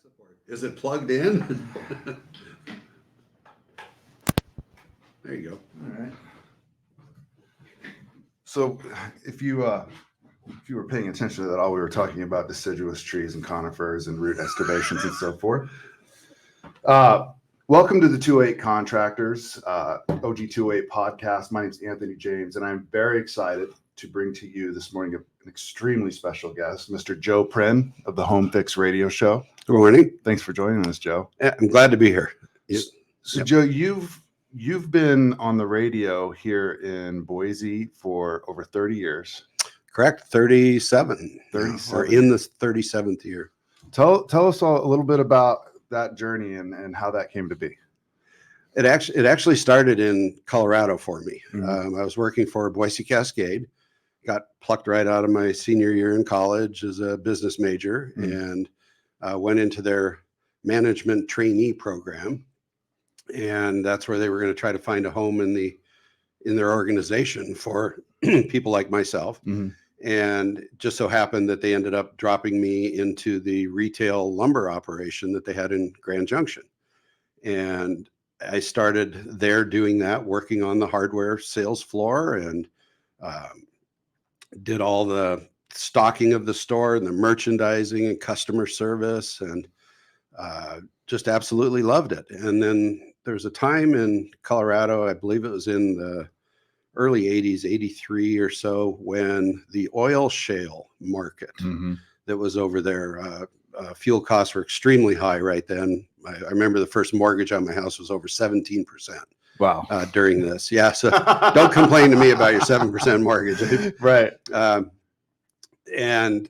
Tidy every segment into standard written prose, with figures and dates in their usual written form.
support. Is it plugged in? There you go. All right. So if you were paying attention to that, all we were talking about deciduous trees and conifers and root excavations and so forth. Welcome to the 208 Contractors OG 208 podcast. My name is Anthony James, and I'm very excited to bring to you this morning an extremely special guest, Mr. Joe Prin of the Home Fix Radio Show. Good morning. Thanks for joining us, Joe. I'm glad to be here. So Joe, you've been on the radio here in Boise for over 30 years. Correct. 37. 37. We're in the 37th year. Tell us all a little bit about that journey and how that came to be. It actually started in Colorado for me. Mm-hmm. I was working for Boise Cascade, got plucked right out of my senior year in college as a business major, and went into their management trainee program. And that's where they were going to try to find a home in their organization for people like myself. Mm-hmm. And it just so happened that they ended up dropping me into the retail lumber operation that they had in Grand Junction. And I started there doing that, working on the hardware sales floor, and did all the stocking of the store and the merchandising and customer service, and just absolutely loved it. And then there was a time in Colorado, I believe it was in the early 80s, 83 or so, when the oil shale market that was over there, fuel costs were extremely high right then. I remember the first mortgage on my house was over 17%. Wow. During this. Yeah. So don't complain to me about your 7% mortgage. Right. And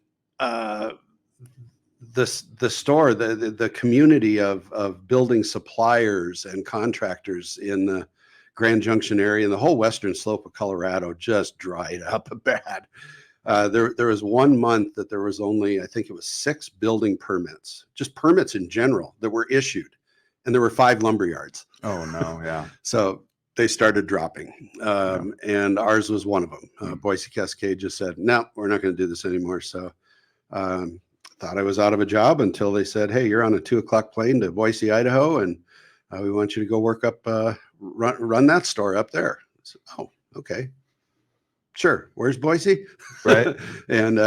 the store, the community of building suppliers and contractors in the Grand Junction area and the whole western slope of Colorado just dried up bad. There was 1 month that there was only, I think it was 6 building permits, just permits in general, that were issued, and there were 5 lumber yards. Oh no, yeah. So they started dropping, and ours was one of them. Boise Cascade just said, "No, we're not going to do this anymore." So thought I was out of a job until they said, "Hey, you're on a 2:00 plane to Boise, Idaho, and we want you to go work up, run that store up there." So, oh, okay. Sure. Where's Boise? Right. And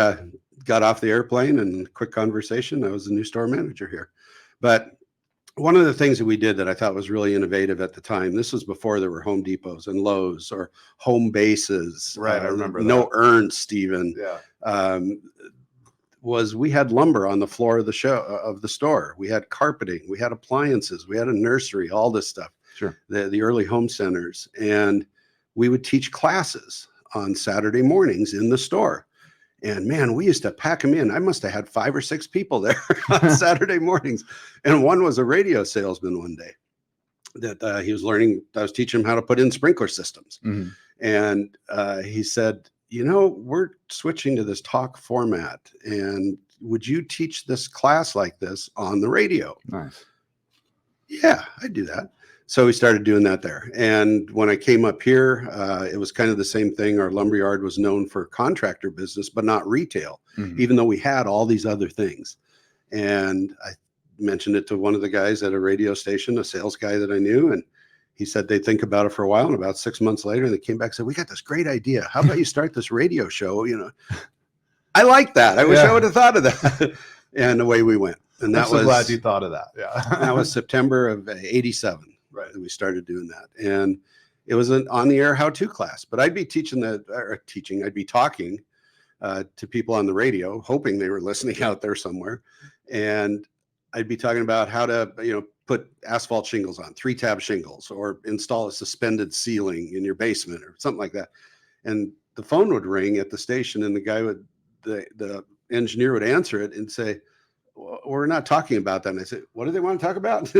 got off the airplane, and quick conversation. I was the new store manager here. But one of the things that we did that I thought was really innovative at the time, this was before there were Home Depots and Lowe's or home bases. Right. I remember no that. urns, even. Yeah. Was we had lumber on the floor of the store. We had carpeting, we had appliances, we had a nursery, all this stuff. Sure. The early home centers. And we would teach classes on Saturday mornings in the store. And man, we used to pack them in. I must have had 5 or 6 people there on Saturday mornings. And one was a radio salesman one day that he was learning. I was teaching him how to put in sprinkler systems. Mm-hmm. And he said, we're switching to this talk format. And would you teach this class like this on the radio? Nice. Yeah, I'd do that. So we started doing that there. And when I came up here, it was kind of the same thing. Our lumberyard was known for contractor business, but not retail, even though we had all these other things. And I mentioned it to one of the guys at a radio station, a sales guy that I knew. And he said they'd think about it for a while. And about 6 months later, they came back and said, "We got this great idea. How about you start this radio show?" I like that. I wish I would have thought of that. And away we went. And I'm so glad you thought of that. Yeah. That was September of 87. Right. We started doing that. And it was an on-the-air how-to class. But I'd be I'd be talking to people on the radio, hoping they were listening out there somewhere. And I'd be talking about how to, put asphalt shingles on, 3-tab shingles, or install a suspended ceiling in your basement or something like that. And the phone would ring at the station, and the engineer would answer it and say, "Well, we're not talking about that." And I said, "What do they want to talk about?"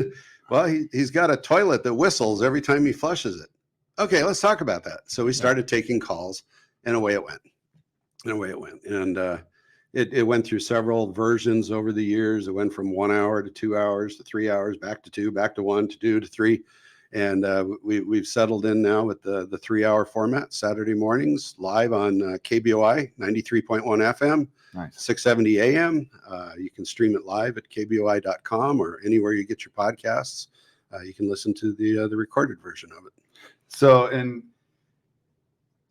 "Well, he's got a toilet that whistles every time he flushes it." "Okay, let's talk about that." So we started taking calls, and away it went. And it went through several versions over the years. It went from 1 hour to 2 hours to 3 hours, back to 2, back to 1 to 2 to 3. And we've settled in now with the 3-hour format, Saturday mornings, live on KBOI 93.1 FM, Nice. 670 AM. You can stream it live at kboi.com or anywhere you get your podcasts. You can listen to the recorded version of it. So, and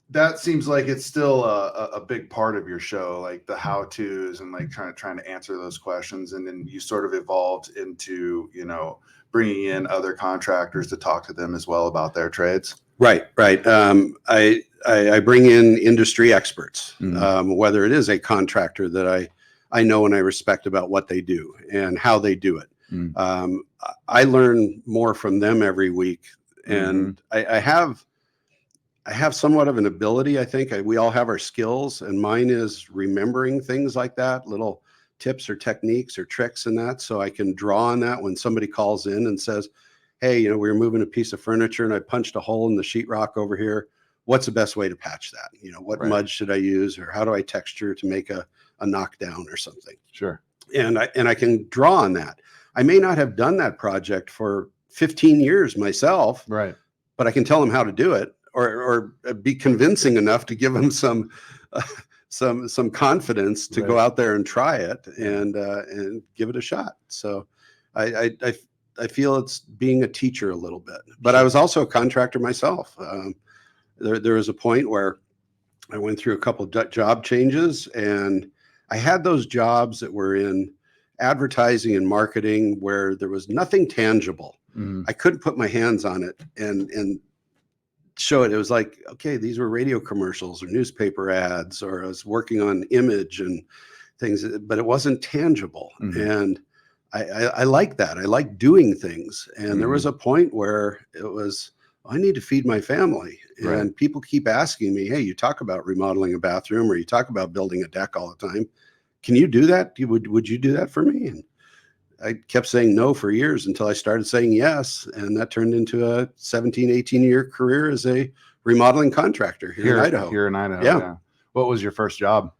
that seems like it's still a big part of your show, like the how-tos and like trying to answer those questions. And then you sort of evolved into, you know, bringing in other contractors to talk to them as well about their trades. Right. I bring in industry experts, whether it is a contractor that I know and I respect about what they do and how they do it. I learn more from them every week, and I have somewhat of an ability. I think we all have our skills, and mine is remembering things like that, little tips or techniques or tricks and that, so I can draw on that when somebody calls in and says, hey, you know, we were moving a piece of furniture and I punched a hole in the sheetrock over here. What's the best way to patch that? You know, what mud should I use, or how do I texture to make a knockdown or something? Sure. And I can draw on that. I may not have done that project for 15 years myself, right, but I can tell them how to do it, or be convincing enough to give them some confidence to go out there and try it and give it a shot. So I feel it's being a teacher a little bit, but I was also a contractor myself. There was a point where I went through a couple of job changes, and I had those jobs that were in advertising and marketing where there was nothing tangible. I couldn't put my hands on it and show it. It was like, okay, these were radio commercials or newspaper ads, or I was working on image and things, but it wasn't tangible. And I like that. I like doing things. And there was a point where it was, I need to feed my family. And people keep asking me, hey, you talk about remodeling a bathroom, or you talk about building a deck all the time. Can you do that? Would you do that for me? And I kept saying no for years until I started saying yes. And that turned into a 17, 18-year career as a remodeling contractor here in Idaho. Here in Idaho, yeah. What was your first job?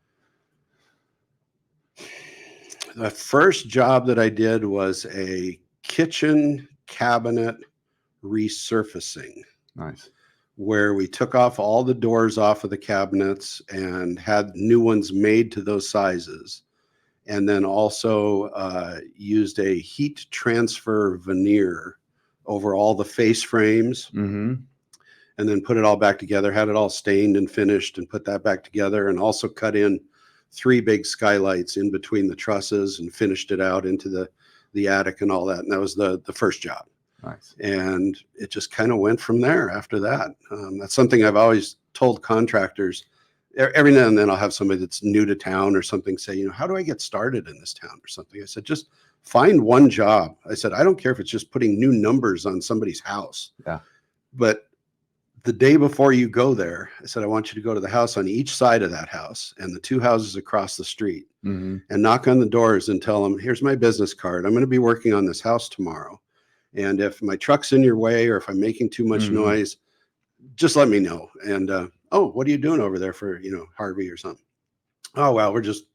The first job that I did was a kitchen cabinet resurfacing. Nice. Where we took off all the doors off of the cabinets and had new ones made to those sizes. And then also used a heat transfer veneer over all the face frames, and then put it all back together, had it all stained and finished, and put that back together, and also cut in 3 big skylights in between the trusses and finished it out into the attic and all that. And that was the first job. Nice. And it just kind of went from there after that. That's something I've always told contractors. Every now and then I'll have somebody that's new to town or something say, you know, how do I get started in this town or something? I said, just find one job. I said, I don't care if it's just putting new numbers on somebody's house. Yeah. But the day before you go there, I said, I want you to go to the house on each side of that house and the 2 houses across the street, and knock on the doors and tell them, here's my business card. I'm going to be working on this house tomorrow. And if my truck's in your way, or if I'm making too much noise, just let me know. And, oh, what are you doing over there for, you know, Harvey or something? Oh, well, we're just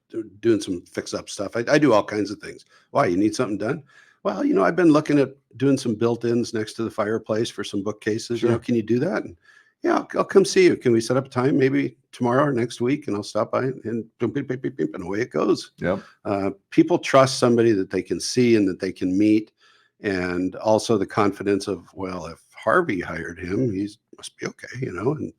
doing some fix-up stuff. I do all kinds of things. Why, you need something done? Well, you know, I've been looking at doing some built-ins next to the fireplace for some bookcases. Sure. You know, can you do that? And yeah, I'll come see you. Can we set up a time maybe tomorrow or next week? And I'll stop by and away it goes. Yep. People trust somebody that they can see and that they can meet. And also the confidence of, well, if Harvey hired him, he must be okay, you know, and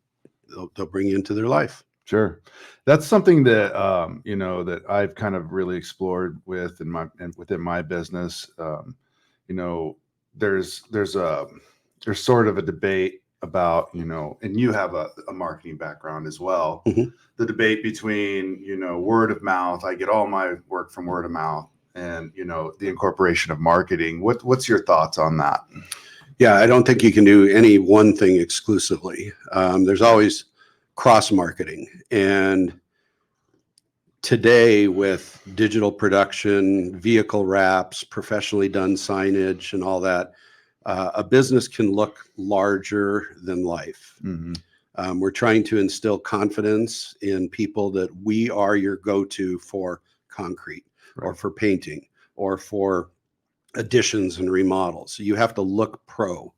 they'll bring you into their life. Sure. That's something that, you know, that I've kind of really explored within my business. You know, there's sort of a debate about, you know, and you have a marketing background as well, the debate between, you know, word of mouth. I get all my work from word of mouth, and, you know, the incorporation of marketing. What's your thoughts on that? Yeah, I don't think you can do any one thing exclusively. There's always cross marketing. And today, with digital production, vehicle wraps, professionally done signage, and all that, a business can look larger than life. We're trying to instill confidence in people that we are your go-to for concrete, or for painting, or for additions and remodels. So you have to look pro.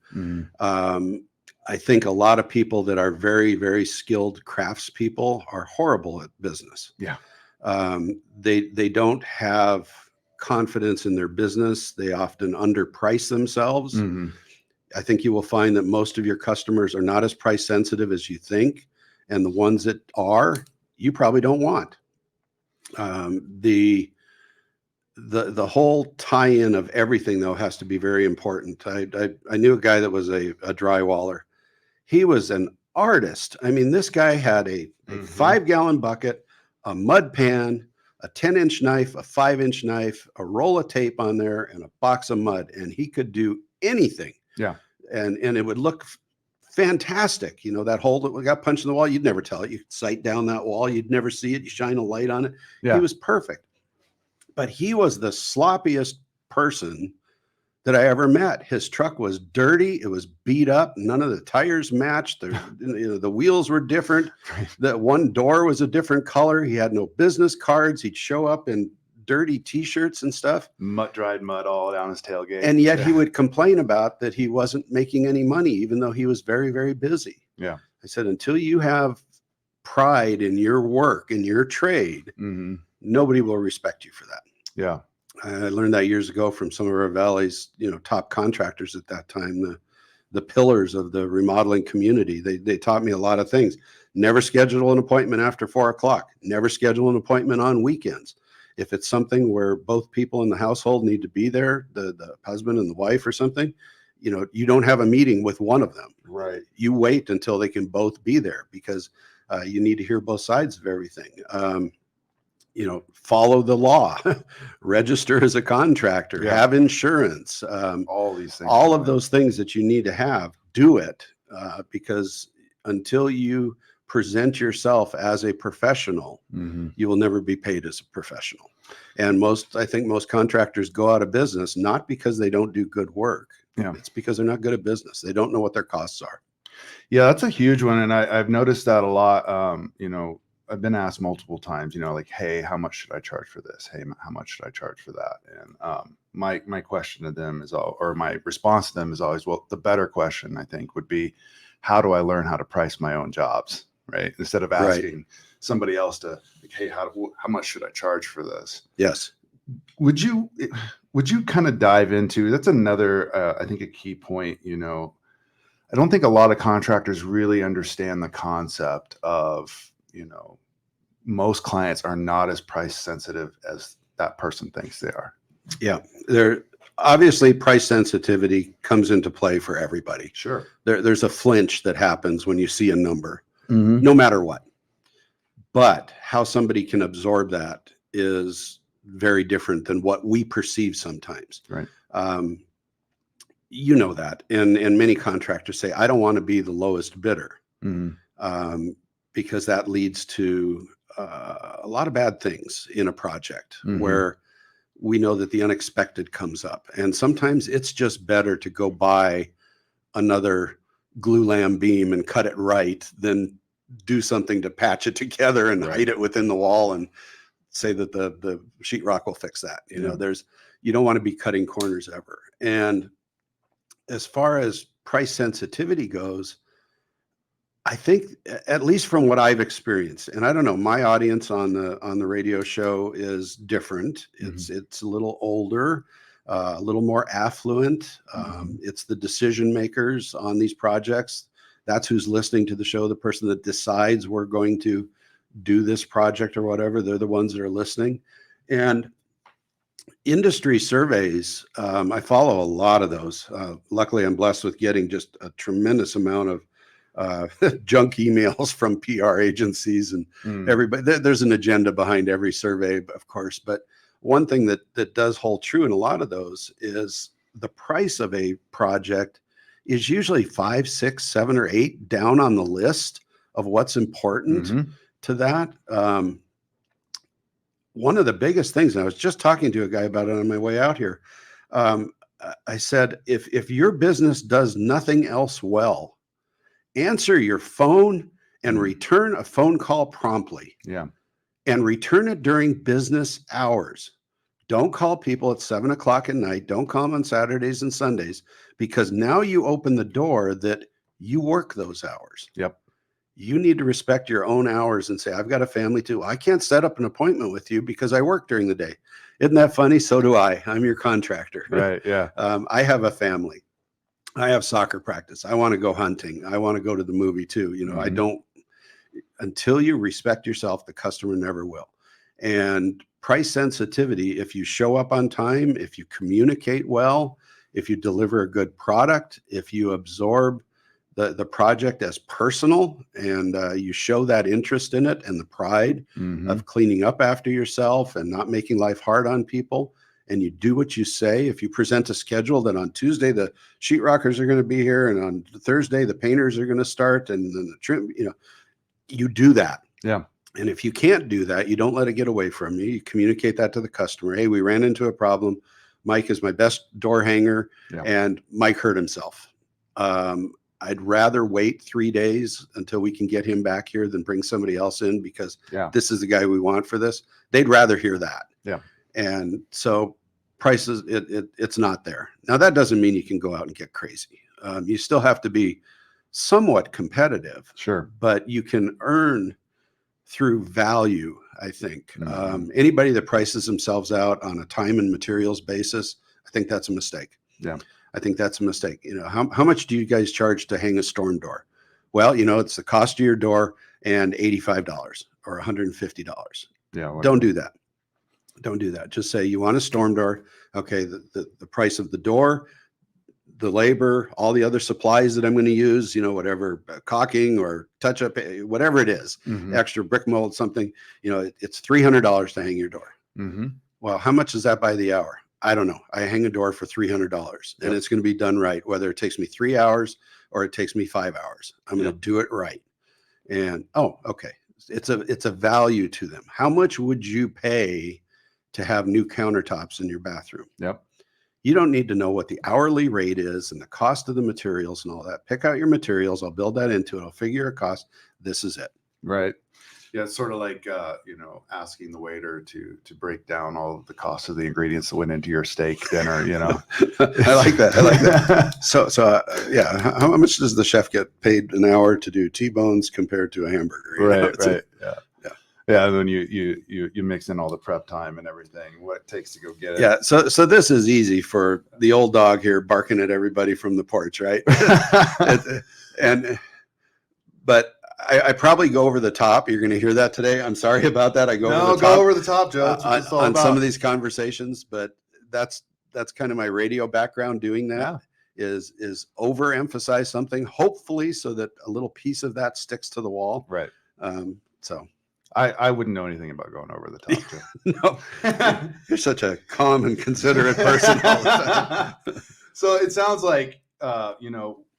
I think a lot of people that are very, very skilled craftspeople are horrible at business. Yeah. They don't have confidence in their business. They often underprice themselves. Mhm. I think you will find that most of your customers are not as price sensitive as you think, and the ones that are, you probably don't want. The whole tie-in of everything though has to be very important. I knew a guy that was a drywaller. He was an artist. I mean, this guy had a Mhm. 5-gallon bucket, a mud pan, a 10-inch knife, a 5-inch knife, a roll of tape on there, and a box of mud, and he could do anything. Yeah. And it would look fantastic. You know, that hole that got punched in the wall, you'd never tell it. You could sight down that wall, you'd never see it. You shine a light on it. He Yeah. was perfect. But he was the sloppiest person that I ever met. His truck was dirty. It was beat up. None of the tires matched. The wheels were different. That one door was a different color. He had no business cards. He'd show up in dirty t-shirts and stuff. Dried mud all down his tailgate. And yet he would complain about that he wasn't making any money, even though he was very, very busy. Yeah. I said, until you have pride in your work, in your trade, Mhm. nobody will respect you for that. Yeah. I learned that years ago from some of our Valley's, top contractors at that time, the pillars of the remodeling community. They taught me a lot of things. Never schedule an appointment after 4 o'clock. Never schedule an appointment on weekends. If it's something where both people in the household need to be there, the husband and the wife or something, you don't have a meeting with one of them. Right. You wait until they can both be there, because you need to hear both sides of everything. Follow the law, register as a contractor, Yeah. have insurance, All these things. all of those things that you need to have, do it, because until you present yourself as a professional, Mhm. you will never be paid as a professional. And I think most contractors go out of business, not because they don't do good work. Yeah. It's because they're not good at business. They don't know what their costs are. Yeah, that's a huge one. And I've noticed that a lot. I've been asked multiple times, like, hey, how much should I charge for this? Hey, how much should I charge for that? And my question to them or my response to them is always, well, the better question, I think, would be, how do I learn how to price my own jobs? Right. Instead of asking somebody else to, like, hey, how much should I charge for this? Yes. Would you kind of dive into, that's another, I think, a key point, I don't think a lot of contractors really understand the concept of, most clients are not as price sensitive as that person thinks they are. Yeah. Obviously, price sensitivity comes into play for everybody. Sure. There's a flinch that happens when you see a number, Mhm. no matter what. But how somebody can absorb that is very different than what we perceive sometimes. Right. You know that. And many contractors say, I don't want to be the lowest bidder, Mhm. because that leads to a lot of bad things in a project, Mhm. where we know that the unexpected comes up. And sometimes it's just better to go buy another glue lamb beam and cut it right than do something to patch it together and hide it within the wall and say that the sheetrock will fix that. You don't want to be cutting corners ever. And as far as price sensitivity goes, I think, at least from what I've experienced, and I don't know, my audience on the radio show is different. It's a little older, a little more affluent. It's the decision makers on these projects. That's who's listening to the show. The person that decides we're going to do this project or whatever, they're the ones that are listening. And industry surveys, I follow a lot of those. Luckily, I'm blessed with getting just a tremendous amount of junk emails from PR agencies and everybody. There's an agenda behind every survey, of course. But one thing that does hold true in a lot of those is the price of a project is usually 5, 6, 7, or 8 down on the list of what's important to that. One of the biggest things, and I was just talking to a guy about it on my way out here. I said, if your business does nothing else well, answer your phone and return a phone call promptly. Yeah. And return it during business hours. Don't call people at 7 o'clock at night. Don't call them on Saturdays and Sundays, because now you open the door that you work those hours. Yep. You need to respect your own hours and say, I've got a family too. I can't set up an appointment with you because I work during the day. Isn't that funny? So do I. I'm your contractor. Right. Yeah. I have a family. I have soccer practice. I want to go hunting. I want to go to the movie too. I don't, until you respect yourself, the customer never will. And price sensitivity, if you show up on time, if you communicate well, if you deliver a good product, if you absorb the project as personal and you show that interest in it and the pride of cleaning up after yourself and not making life hard on people, and you do what you say. If you present a schedule that on Tuesday the sheetrockers are going to be here and on Thursday the painters are going to start and then the trim, you do that. Yeah. And if you can't do that, you don't let it get away from you. You communicate that to the customer. Hey, we ran into a problem. Mike is my best door hanger, and Mike hurt himself. I'd rather wait 3 days until we can get him back here than bring somebody else in because this is the guy we want for this. They'd rather hear that. Yeah. And so prices, it's not there. Now, that doesn't mean you can go out and get crazy. You still have to be somewhat competitive. Sure. But you can earn through value, I think. Anybody that prices themselves out on a time and materials basis, I think that's a mistake. Yeah. I think that's a mistake. How much do you guys charge to hang a storm door? Well, it's the cost of your door and $85 or $150. Yeah. Don't do that. Don't do that. Just say you want a storm door. Okay. The price of the door, the labor, all the other supplies that I'm going to use, whatever, caulking or touch up, whatever it is, extra brick mold, something, it's $300 to hang your door. Well, how much is that by the hour? I don't know. I hang a door for $300 and it's going to be done right. Whether it takes me 3 hours or it takes me 5 hours, I'm going to do it right. And, okay. It's a value to them. How much would you pay to have new countertops in your bathroom? Yep. You don't need to know what the hourly rate is and the cost of the materials and all that. Pick out your materials. I'll build that into it. I'll figure a cost. This is it. Right. Yeah. It's sort of like, asking the waiter to break down all of the cost of the ingredients that went into your steak dinner, I like that. I like that. So yeah. How much does the chef get paid an hour to do T-bones compared to a hamburger? Right. Right. Yeah, and then you mix in all the prep time and everything, what it takes to go get it. Yeah, so this is easy for the old dog here barking at everybody from the porch, right? But I probably go over the top. You're going to hear that today. I'm sorry about that. I go over the top, Joe. On some of these conversations, but that's kind of my radio background. Doing that is overemphasize something, hopefully, so that a little piece of that sticks to the wall. Right. So. I wouldn't know anything about going over the top, Joe. No, you're such a calm and considerate person all the time. So it sounds like,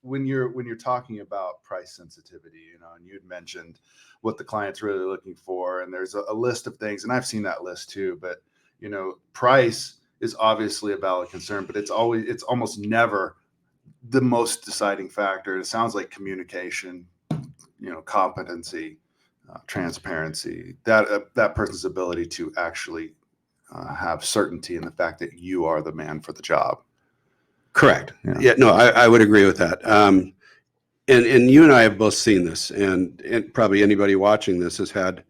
when you're talking about price sensitivity, and you'd mentioned what the client's really looking for, and there's a list of things, and I've seen that list too, but, price is obviously a valid concern, but it's almost never the most deciding factor. It sounds like communication, competency, transparency, that person's ability to actually have certainty in the fact that you are the man for the job. Correct. Yeah, no, I would agree with that. And you and I have both seen this, and probably anybody watching this has had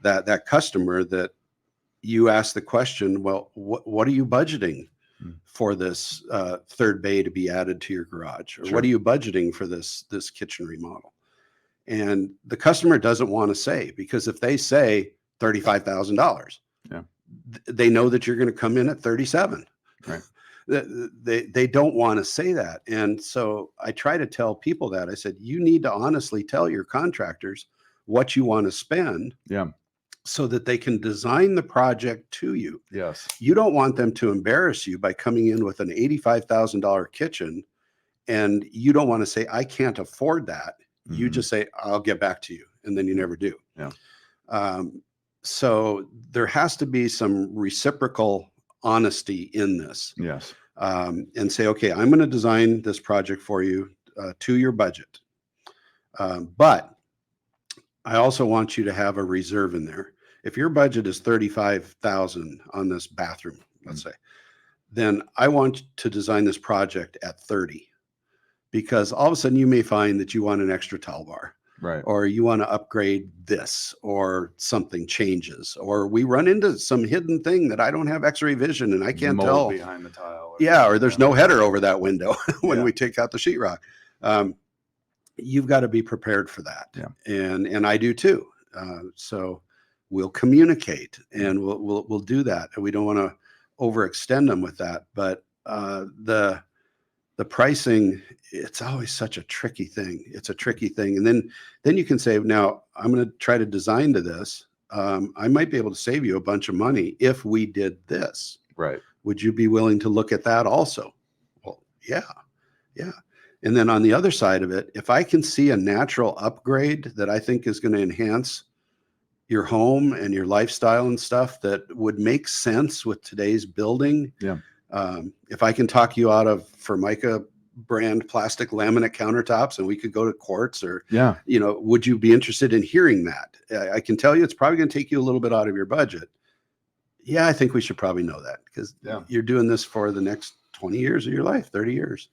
that customer that you ask the question, well, what are you budgeting for this third bay to be added to your garage? Or what are you budgeting for this kitchen remodel? And the customer doesn't want to say, because if they say $35,000, they know that you're going to come in at 37. Right. They don't want to say that. And so I try to tell people that. I said, you need to honestly tell your contractors what you want to spend. Yeah. So that they can design the project to you. Yes. You don't want them to embarrass you by coming in with an $85,000 kitchen, and you don't want to say, I can't afford that. You just say, I'll get back to you. And then you never do. Yeah. So there has to be some reciprocal honesty in this. Yes. And say, okay, I'm going to design this project for you to your budget. But I also want you to have a reserve in there. If your budget is $35,000 on this bathroom, let's say, then I want to design this project at 30. Because all of a sudden you may find that you want an extra towel bar. Right. or you want to upgrade this, or something changes, or we run into some hidden thing that I don't have x-ray vision and I can't Mold tell. behind the tile. Yeah, or there's no header over that window when Yeah. we take out the sheetrock. You've got to be prepared for that. Yeah. And I do too. So we'll communicate and we'll do that. And we don't want to overextend them with that. But the pricing, it's always such a tricky thing. It's a tricky thing. And then you can say, now I'm going to try to design to this. I might be able to save you a bunch of money if we did this. Right. Would you be willing to look at that also? Well, yeah. And then on the other side of it, if I can see a natural upgrade that I think is going to enhance your home and your lifestyle and stuff that would make sense with today's building. Yeah. If I can talk you out of Formica brand plastic laminate countertops and we could go to quartz, or, Yeah. Would you be interested in hearing that? I can tell you it's probably going to take you a little bit out of your budget. Yeah, I think we should probably know that, because you're doing this for the next 20 years of your life, 30 years.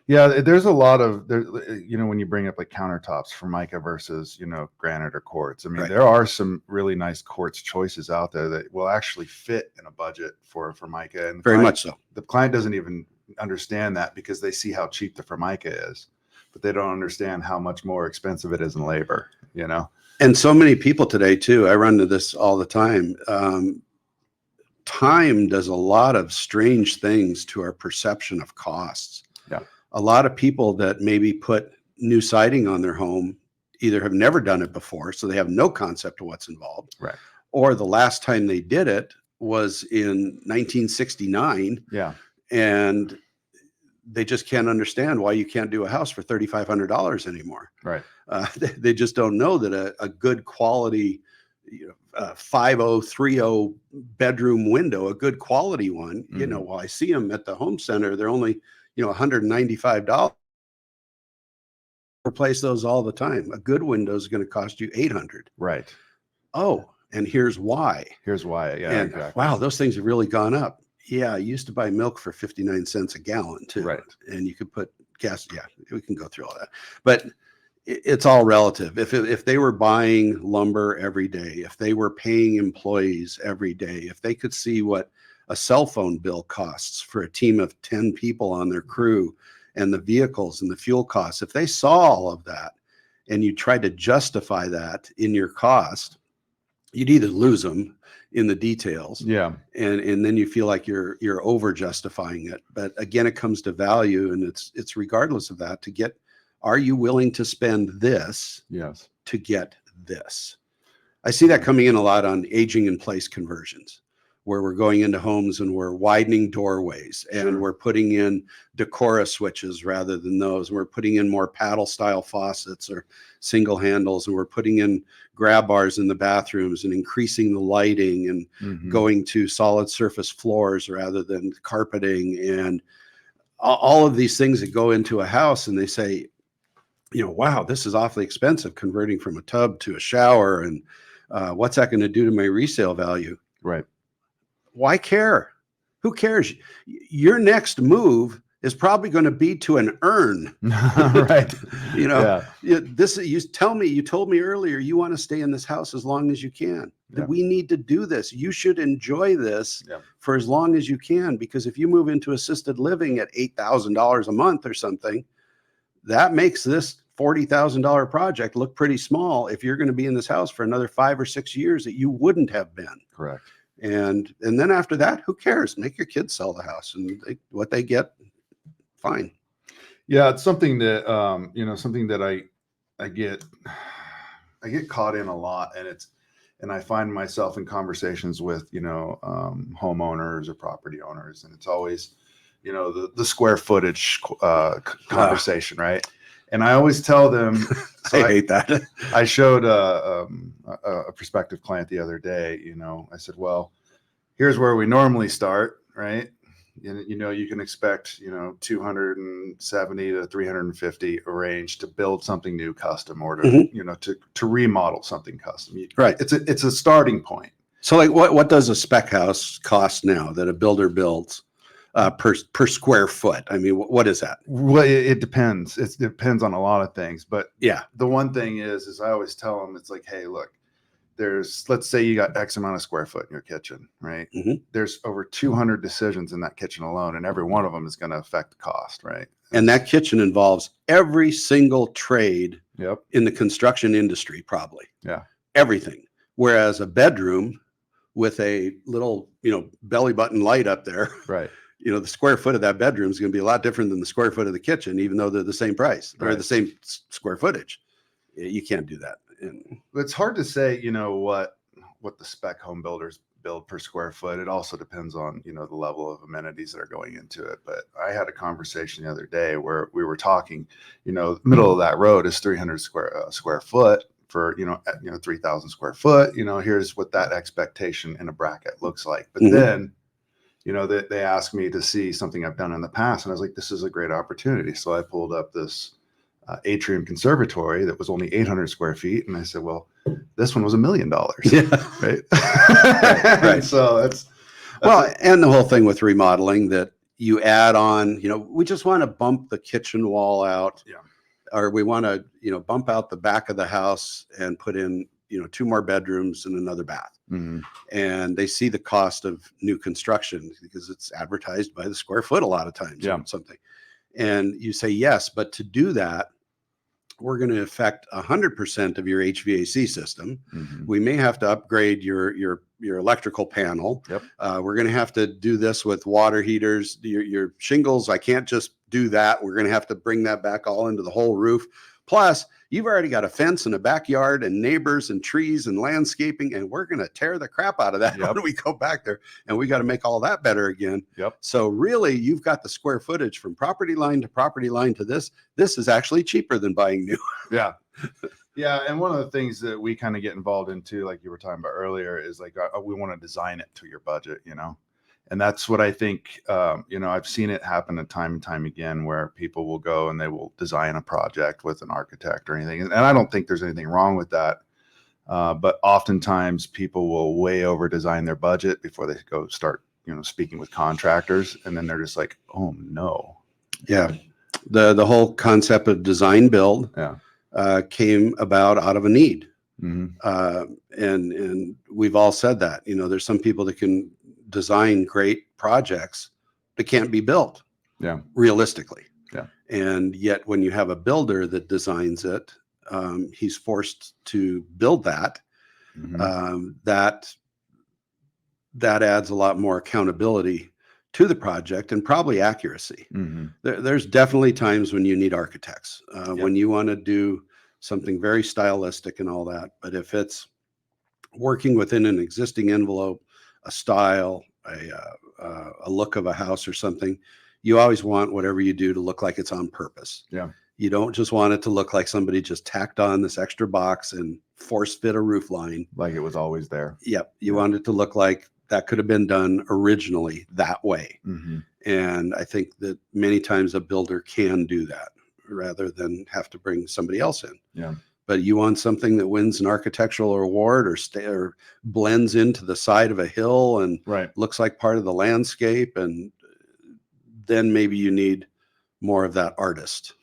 Yeah, there's a lot of when you bring up like countertops, Formica versus granite or quartz. I mean, Right. there are some really nice quartz choices out there that will actually fit in a budget for Formica, and Very much so. The client doesn't even understand that because they see how cheap the Formica is, but they don't understand how much more expensive it is in labor. And so many people today too, I run into this all the time. Time does a lot of strange things to our perception of costs. Yeah. A lot of people that maybe put new siding on their home either have never done it before, so they have no concept of what's involved. Right. Or the last time they did it was in 1969. Yeah. And they just can't understand why you can't do a house for $3,500 anymore. Right. They just don't know that a good quality 5030 bedroom window, a good quality one, well, I see them at the home center. They're only, $195. Replace those all the time. A good window is going to cost you $800. Right. Oh, and here's why. Yeah. And exactly. wow, those things have really gone up. Yeah, I used to buy milk for 59 cents a gallon too. Right. And you could put gas. Yeah, we can go through all that. But it's all relative. If they were buying lumber every day, if they were paying employees every day, if they could see what a cell phone bill costs for a team of 10 people on their crew, and the vehicles and the fuel costs, if they saw all of that and you tried to justify that in your cost, you'd either lose them in the details. Yeah. And then you feel like you're over justifying it. But again, it comes to value, and it's regardless of that, to get, are you willing to spend this Yes. to get this? I see that coming in a lot on aging in place conversions, where we're going into homes and we're widening doorways and we're putting in Decora switches rather than those. We're putting in more paddle style faucets or single handles, and we're putting in grab bars in the bathrooms and increasing the lighting and going to solid surface floors rather than carpeting, and all of these things that go into a house. And they say, wow, this is awfully expensive, converting from a tub to a shower. And what's that going to do to my resale value? Right. Why care? Who cares? Your next move is probably going to be to an urn. Right. You told me earlier, you want to stay in this house as long as you can. Yeah. We need to do this. You should enjoy this for as long as you can, because if you move into assisted living at $8,000 a month or something, that makes this $40,000 project look pretty small if you're going to be in this house for another 5 or 6 years that you wouldn't have been. Correct. And then after that, who cares? Make your kids sell the house, and what they get, fine. Yeah, it's something that something that I get caught in a lot, and I find myself in conversations with homeowners or property owners, and it's always the square footage conversation, right? And I always tell them, I hate that. I showed a prospective client the other day, I said, well, here's where we normally start, right? You can expect, 270 to 350 a range to build something new custom, or to, to remodel something custom. Right. It's a starting point. So like what does a spec house cost now that a builder builds? per square foot? I mean, what is that? Well, it depends. It depends on a lot of things. But Yeah. the one thing is I always tell them, it's like, hey, look, let's say you got X amount of square foot in your kitchen, right? Mhm. There's over 200 decisions in that kitchen alone, and every one of them is going to affect the cost, right? And that kitchen involves every single trade Yep. in the construction industry, probably. Yeah. Everything. Whereas a bedroom with a little, belly button light up there, Right. the square foot of that bedroom is going to be a lot different than the square foot of the kitchen, even though they're the same price or Right. the same square footage. You can't do that. And it's hard to say, what the spec home builders build per square foot. It also depends on, the level of amenities that are going into it. But I had a conversation the other day where we were talking, middle of that road is 300 square foot for, 3,000 square foot, here's what that expectation in a bracket looks like. But then, they asked me to see something I've done in the past. And I was like, this is a great opportunity. So I pulled up this atrium conservatory that was only 800 square feet. And I said, well, this one was $1 million. Yeah. Right. Right. So that's and the whole thing with remodeling that you add on, we just want to bump the kitchen wall out. Yeah. Or we want to, bump out the back of the house and put in, 2 more bedrooms and another bath. Mm-hmm. And they see the cost of new construction because it's advertised by the square foot a lot of times. Yeah. Or something. And you say, yes, but to do that, we're going to affect 100% of your HVAC system. Mm-hmm. We may have to upgrade your electrical panel. Yep. We're going to have to do this with water heaters. Your shingles, I can't just do that. We're going to have to bring that back all into the whole roof. Plus, you've already got a fence and a backyard and neighbors and trees and landscaping, and we're going to tear the crap out of that when we go back there, and we got to make all that better again. Yep. So really, you've got the square footage from property line to this. This is actually cheaper than buying new. Yeah. Yeah. And one of the things that we kind of get involved in too, like you were talking about earlier, is like we want to design it to your budget, and that's what I think, I've seen it happen time and time again where people will go and they will design a project with an architect or anything. And I don't think there's anything wrong with that. But oftentimes people will way over design their budget before they go start, speaking with contractors. And then they're just like, oh no. Yeah. The whole concept of design build came about out of a need. Mm-hmm. And we've all said that, there's some people that can design great projects that can't be built realistically. Yeah. And yet when you have a builder that designs it, he's forced to build that. Mm-hmm. That adds a lot more accountability to the project and probably accuracy. Mm-hmm. There's definitely times when you need architects, when you want to do something very stylistic and all that. But if it's working within an existing envelope, a style, a look of a house or something, you always want whatever you do to look like it's on purpose. Yeah. You don't just want it to look like somebody just tacked on this extra box and force fit a roof line. Like it was always there. Yep. You want it to look like that could have been done originally that way. Mm-hmm. And I think that many times a builder can do that rather than have to bring somebody else in. Yeah. But you want something that wins an architectural award or blends into the side of a hill and looks like part of the landscape. And then maybe you need more of that artist.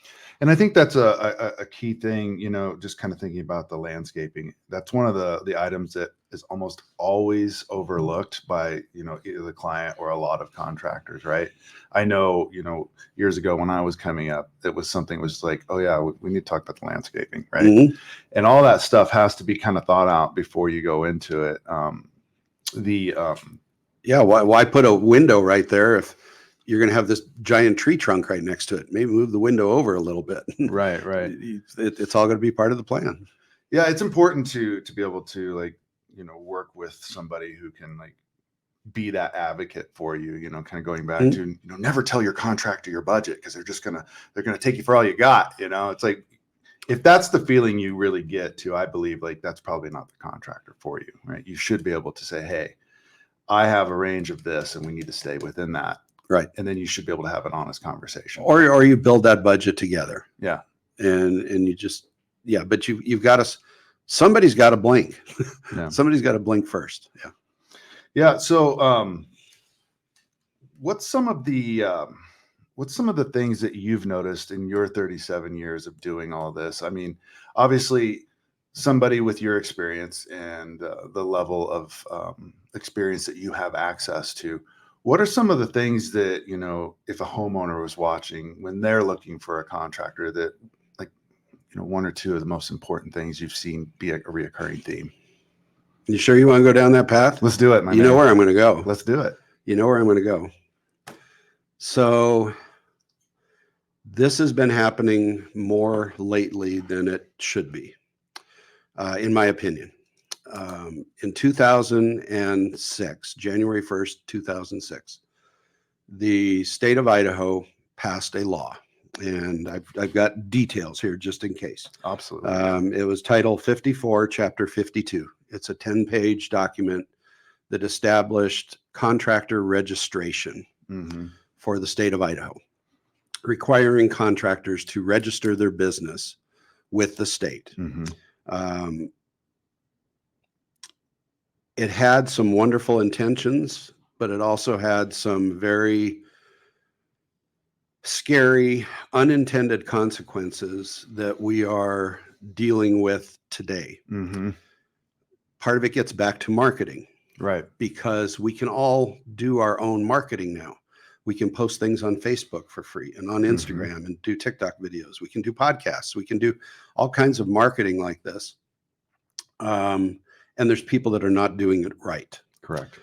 And I think that's a key thing, just kind of thinking about the landscaping. That's one of the items that is almost always overlooked by, either the client or a lot of contractors, right? I know, years ago when I was coming up, it was something was like, oh yeah, we need to talk about the landscaping, right? Mm-hmm. And all that stuff has to be kind of thought out before you go into it. Why put a window right there if you're going to have this giant tree trunk right next to it? Maybe move the window over a little bit. Right. It's all going to be part of the plan. Yeah, it's important to be able to work with somebody who can be that advocate for you. Kind of going back to never tell your contractor your budget because they're gonna take you for all you got. It's like if that's the feeling you really get to, I believe that's probably not the contractor for you, right? You should be able to say, hey, I have a range of this, and we need to stay within that. Right. And then you should be able to have an honest conversation. Or you build that budget together. Yeah. And you just, but you've got to, somebody's got to blink. Yeah. Somebody's got to blink first. Yeah. Yeah. So what's some of the things that you've noticed in your 37 years of doing all this? I mean, obviously, somebody with your experience and the level of experience that you have access to, what are some of the things that, if a homeowner was watching when they're looking for a contractor, that, like, one or two of the most important things you've seen be a reoccurring theme? You sure you want to go down that path? Let's do it, my man. You know where I'm going to go. Let's do it. You know where I'm going to go. So this has been happening more lately than it should be, in my opinion. In 2006, January 1st, 2006, the state of Idaho passed a law, and I've got details here just in case. Absolutely. It was Title 54, Chapter 52. It's a 10-page document that established contractor registration for the state of Idaho, requiring contractors to register their business with the state. It had some wonderful intentions, but it also had some very scary, unintended consequences that we are dealing with today. Part of it gets back to marketing. Right. Because we can all do our own marketing now. We can post things on Facebook for free and on Instagram and do TikTok videos. We can do podcasts. We can do all kinds of marketing like this. And there's people that are not doing it right. Correct.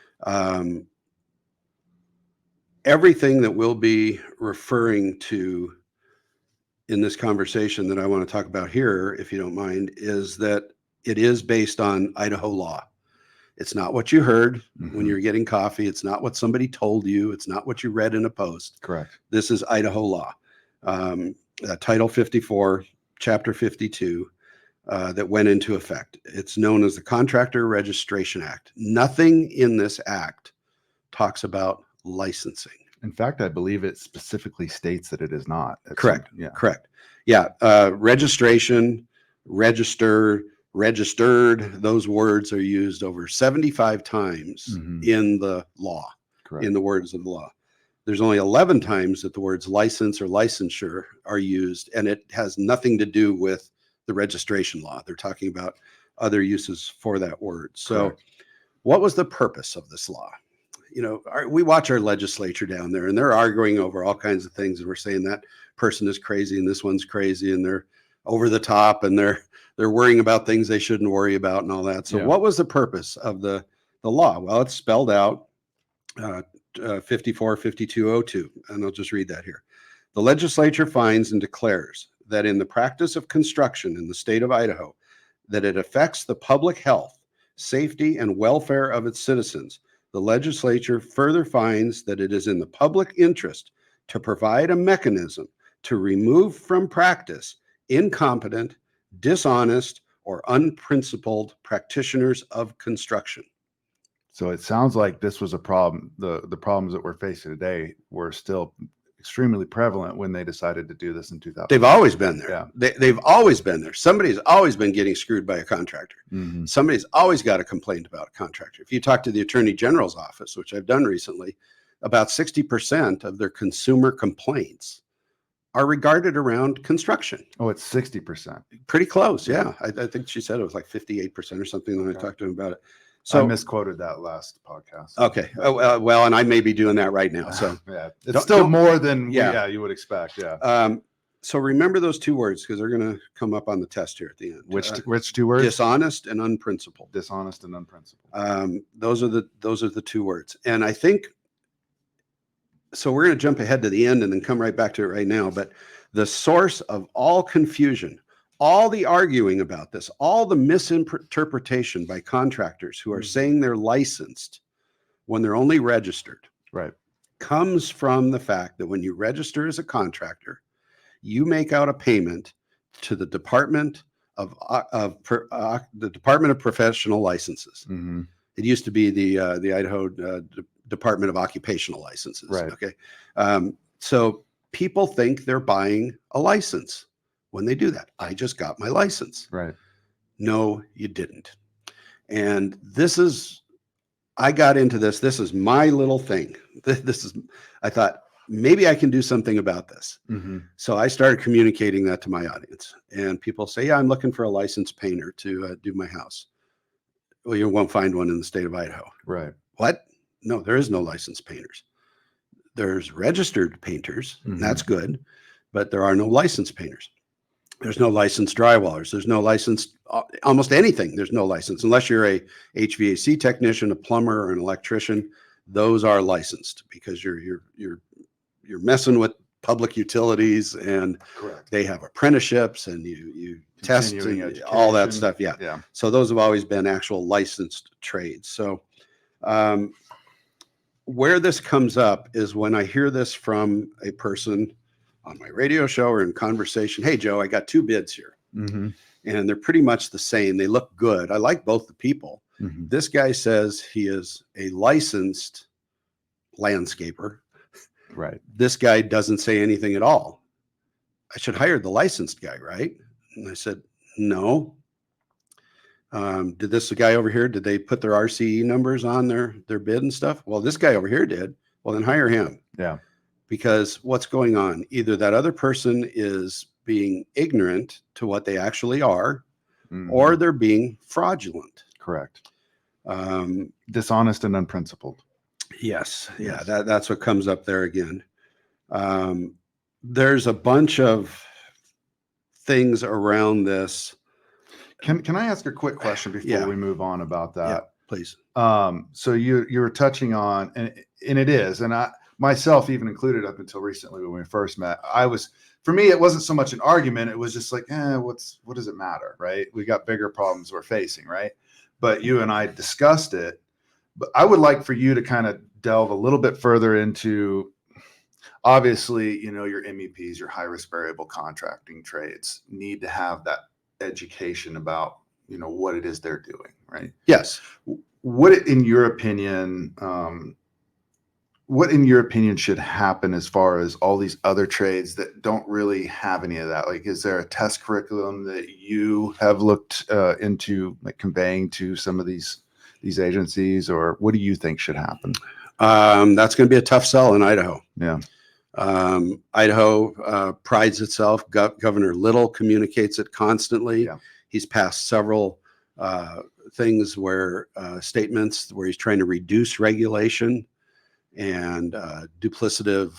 Everything that we'll be referring to in this conversation that I want to talk about here, if you don't mind, is that it is based on Idaho law. It's not what you heard when you're getting coffee. It's not what somebody told you. It's not what you read in a post. Correct. This is Idaho law. Title 54, Chapter 52, that went into effect. It's known as the Contractor Registration Act. Nothing in this act talks about licensing. In fact, I believe it specifically states that it is not. Correct. Correct. Yeah. Registration, register, registered, those words are used over 75 times in the law, in the words of the law. There's only 11 times that the words license or licensure are used, and it has nothing to do with the registration law. They're talking about other uses for that word. So what was the purpose of this law? We watch our legislature down there, and they're arguing over all kinds of things, and we're saying that person is crazy and this one's crazy and they're over the top and they're worrying about things they shouldn't worry about and all that. So what was the purpose of the law? Well, it's spelled out 545202, and I'll just read that here. The legislature finds and declares that in the practice of construction in the state of Idaho, that it affects the public health, safety, and welfare of its citizens. The legislature further finds that it is in the public interest to provide a mechanism to remove from practice incompetent, dishonest, or unprincipled practitioners of construction. So it sounds like this was a problem. The problems that we're facing today were still extremely prevalent when they decided to do this in 2000. They've always been there. Yeah. They've always been there. Somebody's always been getting screwed by a contractor. Somebody's always got a complaint about a contractor. If you talk to the Attorney General's office, which I've done recently, about 60% of their consumer complaints are regarded around construction. Oh, it's 60%. Pretty close, yeah. I think she said it was like 58% or something when I talked to him about it. So I misquoted that last podcast. Okay. Well, and I may be doing that right now. So yeah, it's still more than you would expect. Yeah. So remember those two words because they're going to come up on the test here at the end. Which two words? Dishonest and unprincipled. Dishonest and unprincipled. Those are the two words. And I think so. We're going to jump ahead to the end and then come right back to it right now. But the source of all confusion, all the arguing about this, all the misinterpretation by contractors who are saying they're licensed when they're only registered, comes from the fact that when you register as a contractor, you make out a payment to the Department of Professional Licenses. It used to be the Idaho Department of Occupational Licenses. Okay, so people think they're buying a license when they do that. I just got my license. Right. No, you didn't. And this is I got into this. This is my little thing. I thought maybe I can do something about this. Mm-hmm. So I started communicating that to my audience, and people say, yeah, I'm looking for a licensed painter to do my house. Well, you won't find one in the state of Idaho. Right. What? No, there is no licensed painters. There's registered painters, and that's good, but there are no licensed painters. There's no licensed drywallers. There's no licensed almost anything. There's no license unless you're a HVAC technician, a plumber, or an electrician. Those are licensed because you're messing with public utilities, and Correct. they have apprenticeships, and you test and all that stuff. Yeah. Yeah. So those have always been actual licensed trades. So where this comes up is when I hear this from a person on my radio show or in conversation. Hey, Joe, I got 2 bids here. Mm-hmm. And they're pretty much the same. They look good. I like both the people. Mm-hmm. This guy says he is a licensed landscaper. Right. This guy doesn't say anything at all. I should hire the licensed guy, right? And I said, no. Did this guy over here, did they put their RCE numbers on their bid and stuff? Well, this guy over here did. Well, then hire him. Yeah. Because what's going on? Either that other person is being ignorant to what they actually are, or they're being fraudulent. Correct. Dishonest and unprincipled. Yes. Yeah. That's what comes up there again. There's a bunch of things around this. Can I ask a quick question before we move on about that? Yeah, please. So you were touching on, and it is, and I myself even included up until recently when we first met, for me, it wasn't so much an argument. It was just like, what does it matter? Right. We got bigger problems we're facing. Right. But you and I discussed it, but I would like for you to kind of delve a little bit further into, obviously, your MEPs, your high risk variable contracting trades need to have that education about, what it is they're doing. Right. Yes. What in your opinion should happen as far as all these other trades that don't really have any of that? Like, is there a test curriculum that you have looked into, like conveying to some of these agencies, or what do you think should happen? That's going to be a tough sell in Idaho. Yeah. Idaho prides itself. Governor Little communicates it constantly. Yeah. He's passed several things statements where he's trying to reduce regulation and duplicative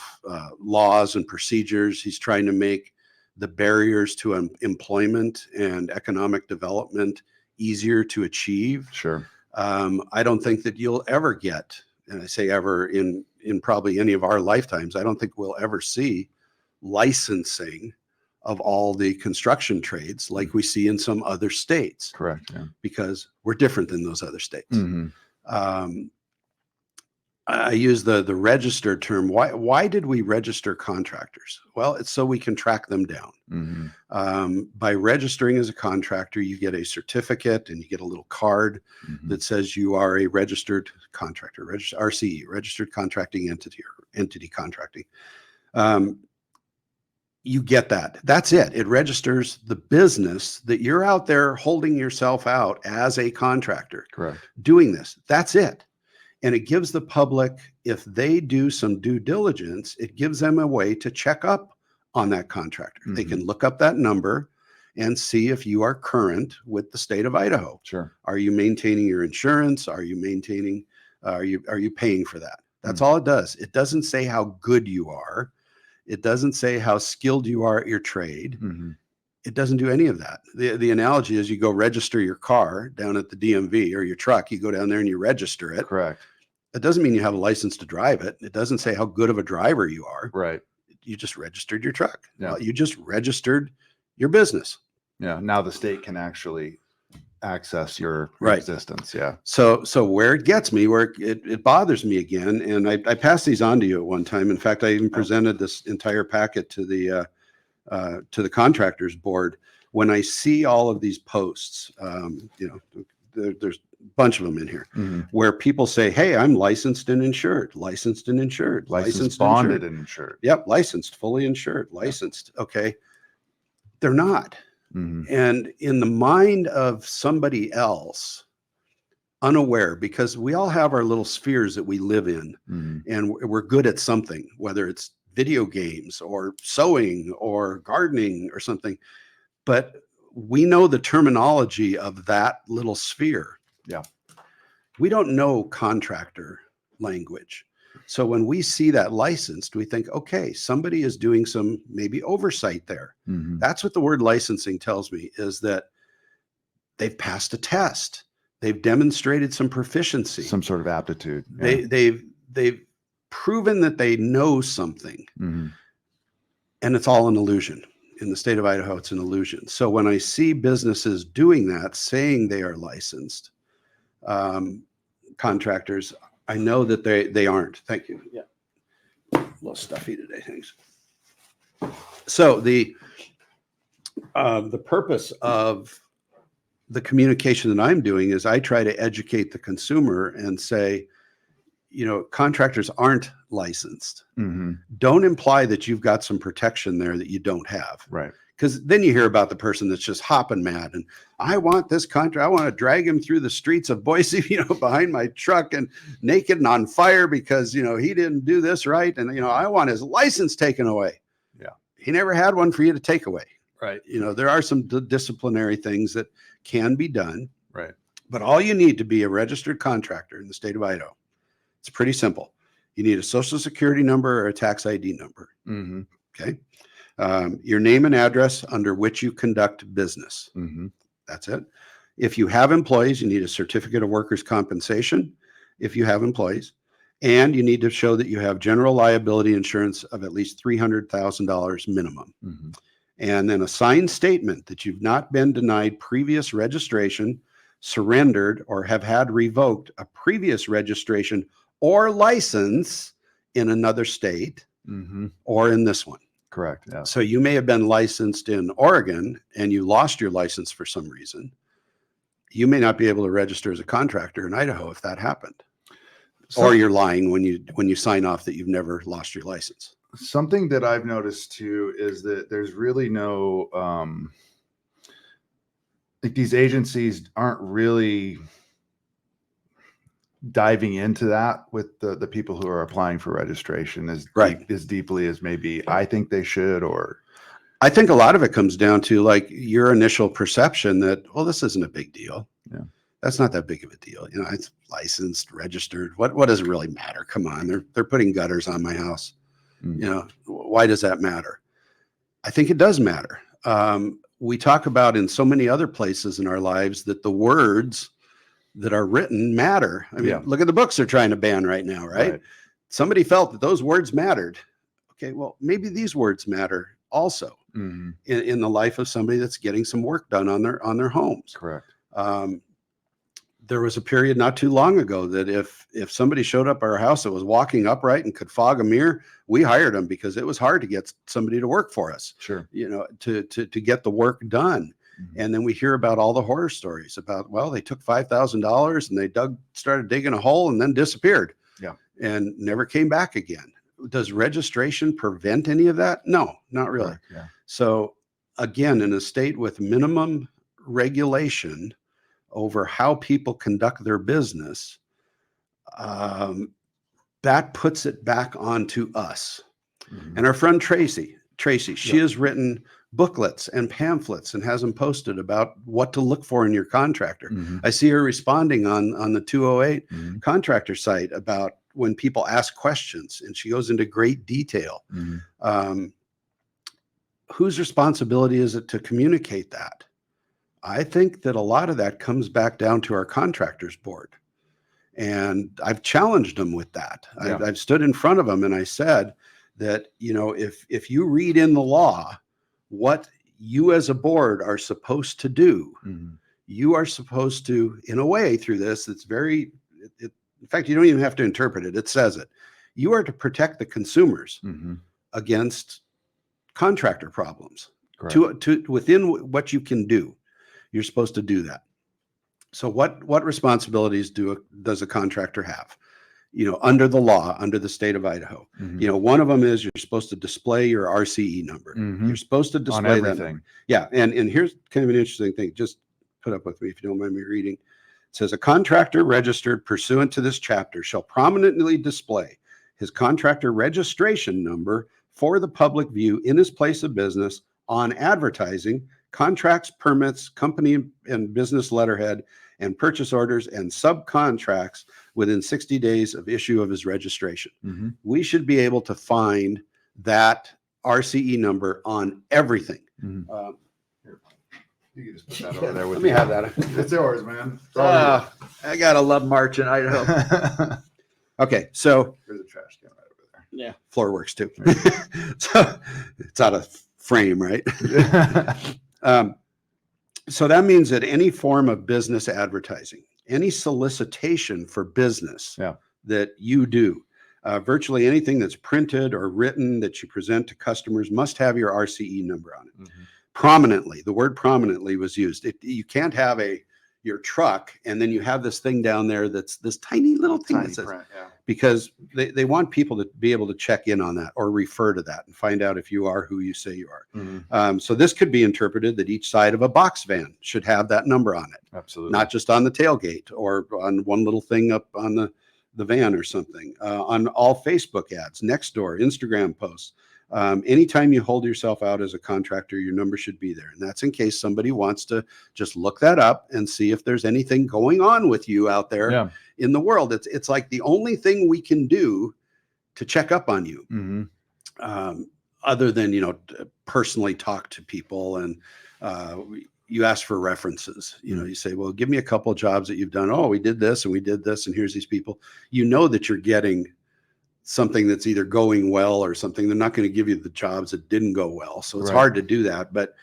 laws and procedures. He's trying to make the barriers to employment and economic development easier to achieve. Sure. I don't think that you'll ever get, and I say ever in probably any of our lifetimes, I don't think we'll ever see licensing of all the construction trades like we see in some other states. Correct. Yeah. Because we're different than those other states. Mm-hmm. I use the registered term. Why did we register contractors? Well, it's so we can track them down. Mm-hmm. By registering as a contractor, you get a certificate and you get a little card that says you are a registered contractor, RCE, registered contracting entity, or entity contracting. You get that. That's it. It registers the business that you're out there holding yourself out as a contractor. Correct. Doing this. That's it. And it gives the public, if they do some due diligence, it gives them a way to check up on that contractor. Mm-hmm. They can look up that number and see if you are current with the state of Idaho. Sure. Are you maintaining your insurance? Are you maintaining, are you paying for that? That's all it does. It doesn't say how good you are. It doesn't say how skilled you are at your trade. Mm-hmm. It doesn't do any of that. The analogy is you go register your car down at the DMV, or your truck. You go down there and you register it. Correct. It doesn't mean you have a license to drive it. It doesn't say how good of a driver you are. Right. You just registered your truck. Yeah. Well, you just registered your business. Yeah. Now the state can actually access your existence. Yeah. So where it gets me, where it bothers me again, and I passed these on to you at one time. In fact, I even presented this entire packet to the contractors board. When I see all of these posts, there's a bunch of them in here, where people say, "Hey, I'm licensed and insured, licensed and insured, licensed, bonded and insured." Yep, licensed, fully insured, licensed. Okay, they're not. And in the mind of somebody else, unaware, because we all have our little spheres that we live in, and we're good at something, whether it's video games or sewing or gardening or something, but we know the terminology of that little sphere. Yeah. We don't know contractor language. So when we see that licensed, we think, okay, somebody is doing some maybe oversight there. That's what the word licensing tells me, is that they've passed a test. They've demonstrated some proficiency, Some sort of aptitude. Yeah. They've proven that they know something, and it's all an illusion. In the state of Idaho, it's an illusion. So when I see businesses doing that, saying they are licensed contractors, I know that they aren't. Thank you. Yeah, a little stuffy today. Thanks. So the purpose of the communication that I'm doing is I try to educate the consumer and say, you know, contractors aren't licensed. Don't imply that you've got some protection there that you don't have. Right. Because then you hear about the person that's just hopping mad and I want this contract. I want to drag him through the streets of Boise, you know, behind my truck and naked and on fire because, you know, he didn't do this right. And, you know, I want his license taken away. Yeah. He never had one for you to take away. Right. You know, there are some disciplinary things that can be done. Right. But all you need to be a registered contractor in the state of Idaho, it's pretty simple. You need a social security number or a tax ID number. Okay. Your name and address under which you conduct business. That's it. If you have employees, you need a certificate of workers' compensation if you have employees. And you need to show that you have general liability insurance of at least $300,000 minimum. And then a signed statement that you've not been denied previous registration, surrendered, or have had revoked a previous registration or license in another state or in this one. Correct. Yeah. So you may have been licensed in Oregon and you lost your license for some reason. You may not be able to register as a contractor in Idaho if that happened. Or you're lying when you sign off that you've never lost your license. Something that I've noticed too is that there's really no like these agencies aren't really diving into that with the people who are applying for registration as deeply as maybe I think they should. Or I think a lot of it comes down to like your initial perception that, well, this isn't a big deal. Yeah. That's not that big of a deal. You know, it's licensed, registered. What does it really matter? Come on, they're putting gutters on my house. You know, why does that matter? I think it does matter. We talk about in so many other places in our lives that the words that are written matter. I mean, look at the books they're trying to ban right now, right? Somebody felt that those words mattered. Okay, well, maybe these words matter also in the life of somebody that's getting some work done on their homes. Correct. There was a period not too long ago that if somebody showed up at our house that was walking upright and could fog a mirror, we hired them because it was hard to get somebody to work for us. Sure. You know, to get the work done. And then we hear about all the horror stories about, well, they took $5,000 and they started digging a hole and then disappeared. Yeah. And never came back again. Does registration prevent any of that? No, not really. Correct. Yeah. So again, in a state with minimum regulation over how people conduct their business, that puts it back onto us. And our friend Tracy, she has written booklets and pamphlets and has them posted about what to look for in your contractor. I see her responding on the 208 contractor site about when people ask questions, and she goes into great detail. Whose responsibility is it to communicate that? I think that a lot of that comes back down to our contractors board. And I've challenged them with that. I've stood in front of them and I said that, you know, if you read in the law what you as a board are supposed to do, you are supposed to, in a way through this, it's very, in fact, you don't even have to interpret it. It says it. You are to protect the consumers against contractor problems. To within what you can do. You're supposed to do that. So what responsibilities does a contractor have? You know, under the law, under the state of Idaho. You know, one of them is you're supposed to display your RCE number. You're supposed to display on everything. that. Yeah, and here's kind of an interesting thing. Just put up with me if you don't mind me reading. It says a contractor registered pursuant to this chapter shall prominently display his contractor registration number for the public view in his place of business, on advertising, contracts, permits, company and business letterhead, and purchase orders and subcontracts within 60 days of issue of his registration. Mm-hmm. We should be able to find that RCE number on everything. Mm-hmm. You can just put that over there with Let me you. have that. It's yours, man. It's all I gotta love March in Idaho. yours. Okay, so There's a trash can right over there. yeah, floor works too. So it's out of frame, right? So that means that any form of business advertising, any solicitation for business that you do, virtually anything that's printed or written that you present to customers must have your RCE number on it. Mm-hmm. Prominently, the word prominently was used. You can't have your truck and then you have this thing down there that's this tiny little thing that says, print, because they want people to be able to check in on that or refer to that and find out if you are who you say you are. Mm-hmm. So this could be interpreted that each side of a box van should have that number on it. Absolutely. Not just on the tailgate or on one little thing up on the van or something, on all Facebook ads, Nextdoor, Instagram posts. Anytime you hold yourself out as a contractor, your number should be there. And that's in case somebody wants to just look that up and see if there's anything going on with you out there in the world. It's like the only thing we can do to check up on you, other than, personally talk to people. And you ask for references. You say, well, give me a couple of jobs that you've done. Oh, we did this and we did this. And here's these people. That you're getting something that's either going well or something. They're not going to give you the jobs that didn't go well. So it's hard to do that. But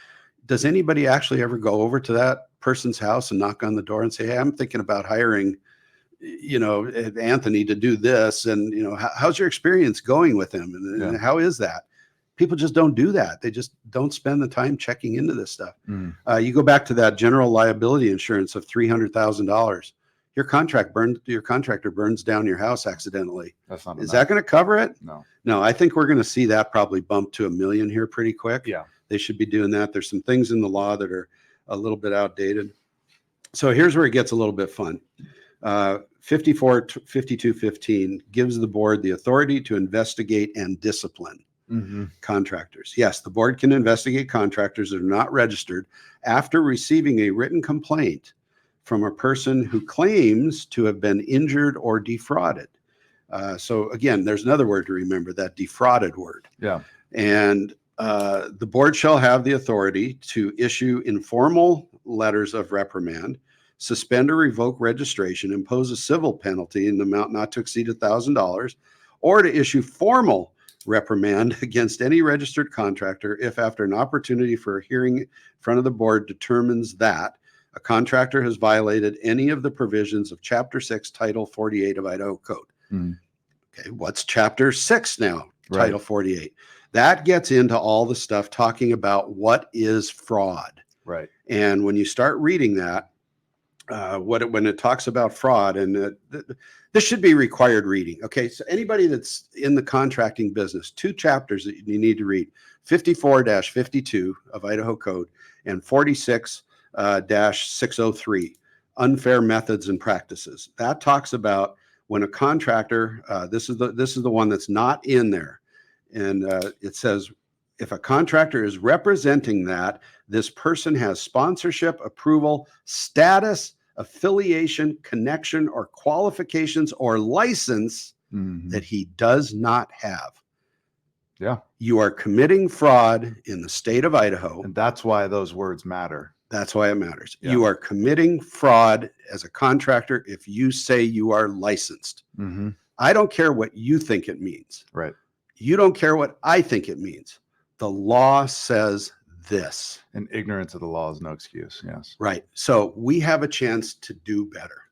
does anybody actually ever go over to that person's house and knock on the door and say, hey, I'm thinking about hiring, Anthony to do this. And, how's your experience going with him? And how is that? People just don't do that. They just don't spend the time checking into this stuff. You go back to that general liability insurance of $300,000. Your contractor burns down your house accidentally. That's not Is that going to cover it? No. I think we're going to see that probably bump to $1 million here pretty quick. Yeah. They should be doing that. There's some things in the law that are a little bit outdated. So here's where it gets a little bit fun. 5215 gives the board the authority to investigate and discipline contractors. Yes, the board can investigate contractors that are not registered after receiving a written complaint from a person who claims to have been injured or defrauded. So again, there's another word to remember, that defrauded word. Yeah. And the board shall have the authority to issue informal letters of reprimand, suspend or revoke registration, impose a civil penalty in the amount not to exceed $1,000, or to issue formal reprimand against any registered contractor if, after an opportunity for a hearing in front of the board, determines that a contractor has violated any of the provisions of Chapter 6, Title 48 of Idaho Code. Okay, what's Chapter 6 now? Title 48. That gets into all the stuff talking about what is fraud. Right. And when you start reading that, when it talks about fraud, and this should be required reading. Okay, so anybody that's in the contracting business, 2 chapters that you need to read: 54-52 of Idaho Code and 46-603, unfair methods and practices. That talks about when a contractor, this is the one that's not in there, and it says if a contractor is representing that this person has sponsorship, approval, status, affiliation, connection, or qualifications or license that he does not have. Yeah. You are committing fraud in the state of Idaho. And that's why those words matter. That's why it matters. Yeah. You are committing fraud as a contractor if you say you are licensed. I don't care what you think it means. Right. You don't care what I think it means. The law says this. And ignorance of the law is no excuse. Yes. Right. So we have a chance to do better.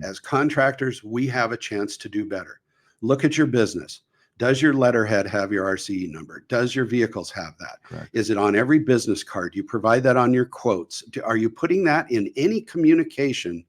As contractors, we have a chance to do better. Look at your business. Does your letterhead have your RCE number? Does your vehicles have that? Correct. Is it on every business card? You provide that on your quotes. Are you putting that in any communication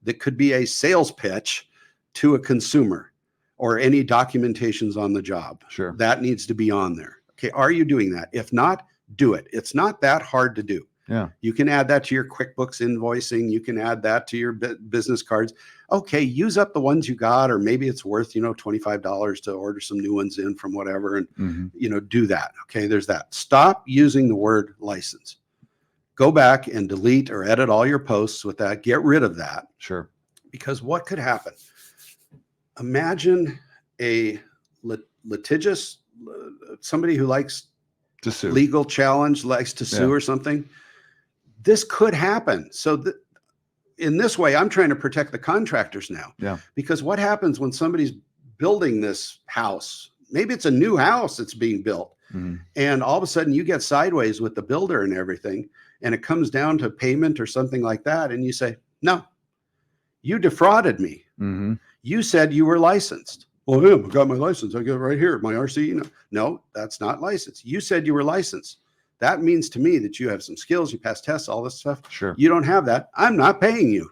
that could be a sales pitch to a consumer, or any documentations on the job? Sure. That needs to be on there. Okay. Are you doing that? If not, do it. It's not that hard to do. Yeah. You can add that to your QuickBooks invoicing. You can add that to your business cards. Okay, use up the ones you got, or maybe it's worth, $25 to order some new ones in from whatever, and, do that. Okay, there's that. Stop using the word license. Go back and delete or edit all your posts with that. Get rid of that. Sure. Because what could happen? Imagine a litigious, somebody who likes To sue. legal challenge, likes to sue or something. This could happen. So in this way, I'm trying to protect the contractors now. Yeah. Because what happens when somebody's building this house? Maybe it's a new house that's being built. And all of a sudden you get sideways with the builder and everything, and it comes down to payment or something like that. And you say, no, you defrauded me. You said you were licensed. Well, I got my license. I got it right here, my RC. No, that's not licensed. You said you were licensed. That means to me that you have some skills, you pass tests, all this stuff. Sure. You don't have that. I'm not paying you.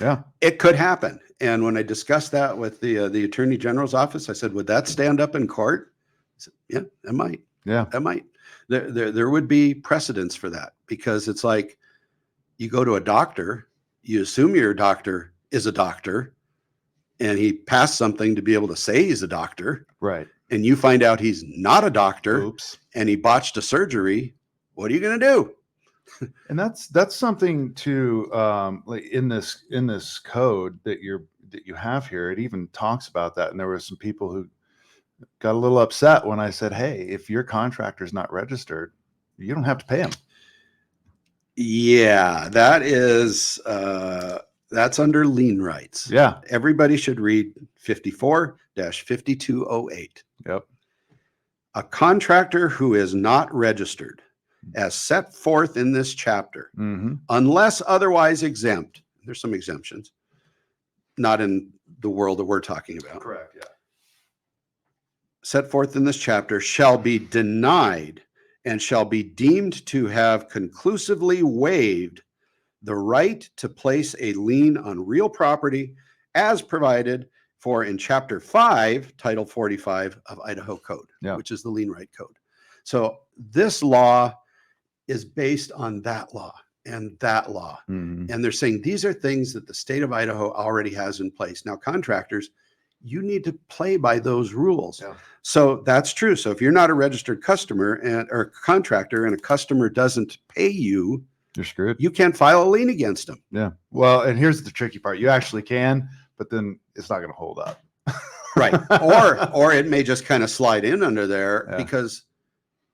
Yeah. It could happen. And when I discussed that with the Attorney General's office, I said, would that stand up in court? I said, yeah, it might. Yeah. It might. There would be precedents for that, because it's like you go to a doctor, you assume your doctor is a doctor, and he passed something to be able to say he's a doctor. Right. And you find out he's not a doctor. Oops. And he botched a surgery. What are you going to do? And that's something to like in this code that you have here. It even talks about that. And there were some people who got a little upset when I said, hey, if your contractor's not registered, you don't have to pay him. Yeah, that is that's under lien rights. Yeah. Everybody should read 54-5208. Yep. A contractor who is not registered, as set forth in this chapter, unless otherwise exempt. There's some exemptions, not in the world that we're talking about. Correct. Yeah. Set forth in this chapter shall be denied and shall be deemed to have conclusively waived the right to place a lien on real property as provided for in Chapter 5, Title 45 of Idaho Code, which is the lien right code. So this law is based on that law and that law. And they're saying these are things that the state of Idaho already has in place. Now, contractors, you need to play by those rules. Yeah. So that's true. So if you're not a registered customer or contractor, and a customer doesn't pay you, you're screwed. You can't file a lien against them. Yeah. Well, and here's the tricky part. You actually can, but then it's not going to hold up. Right. Or it may just kind of slide in under there because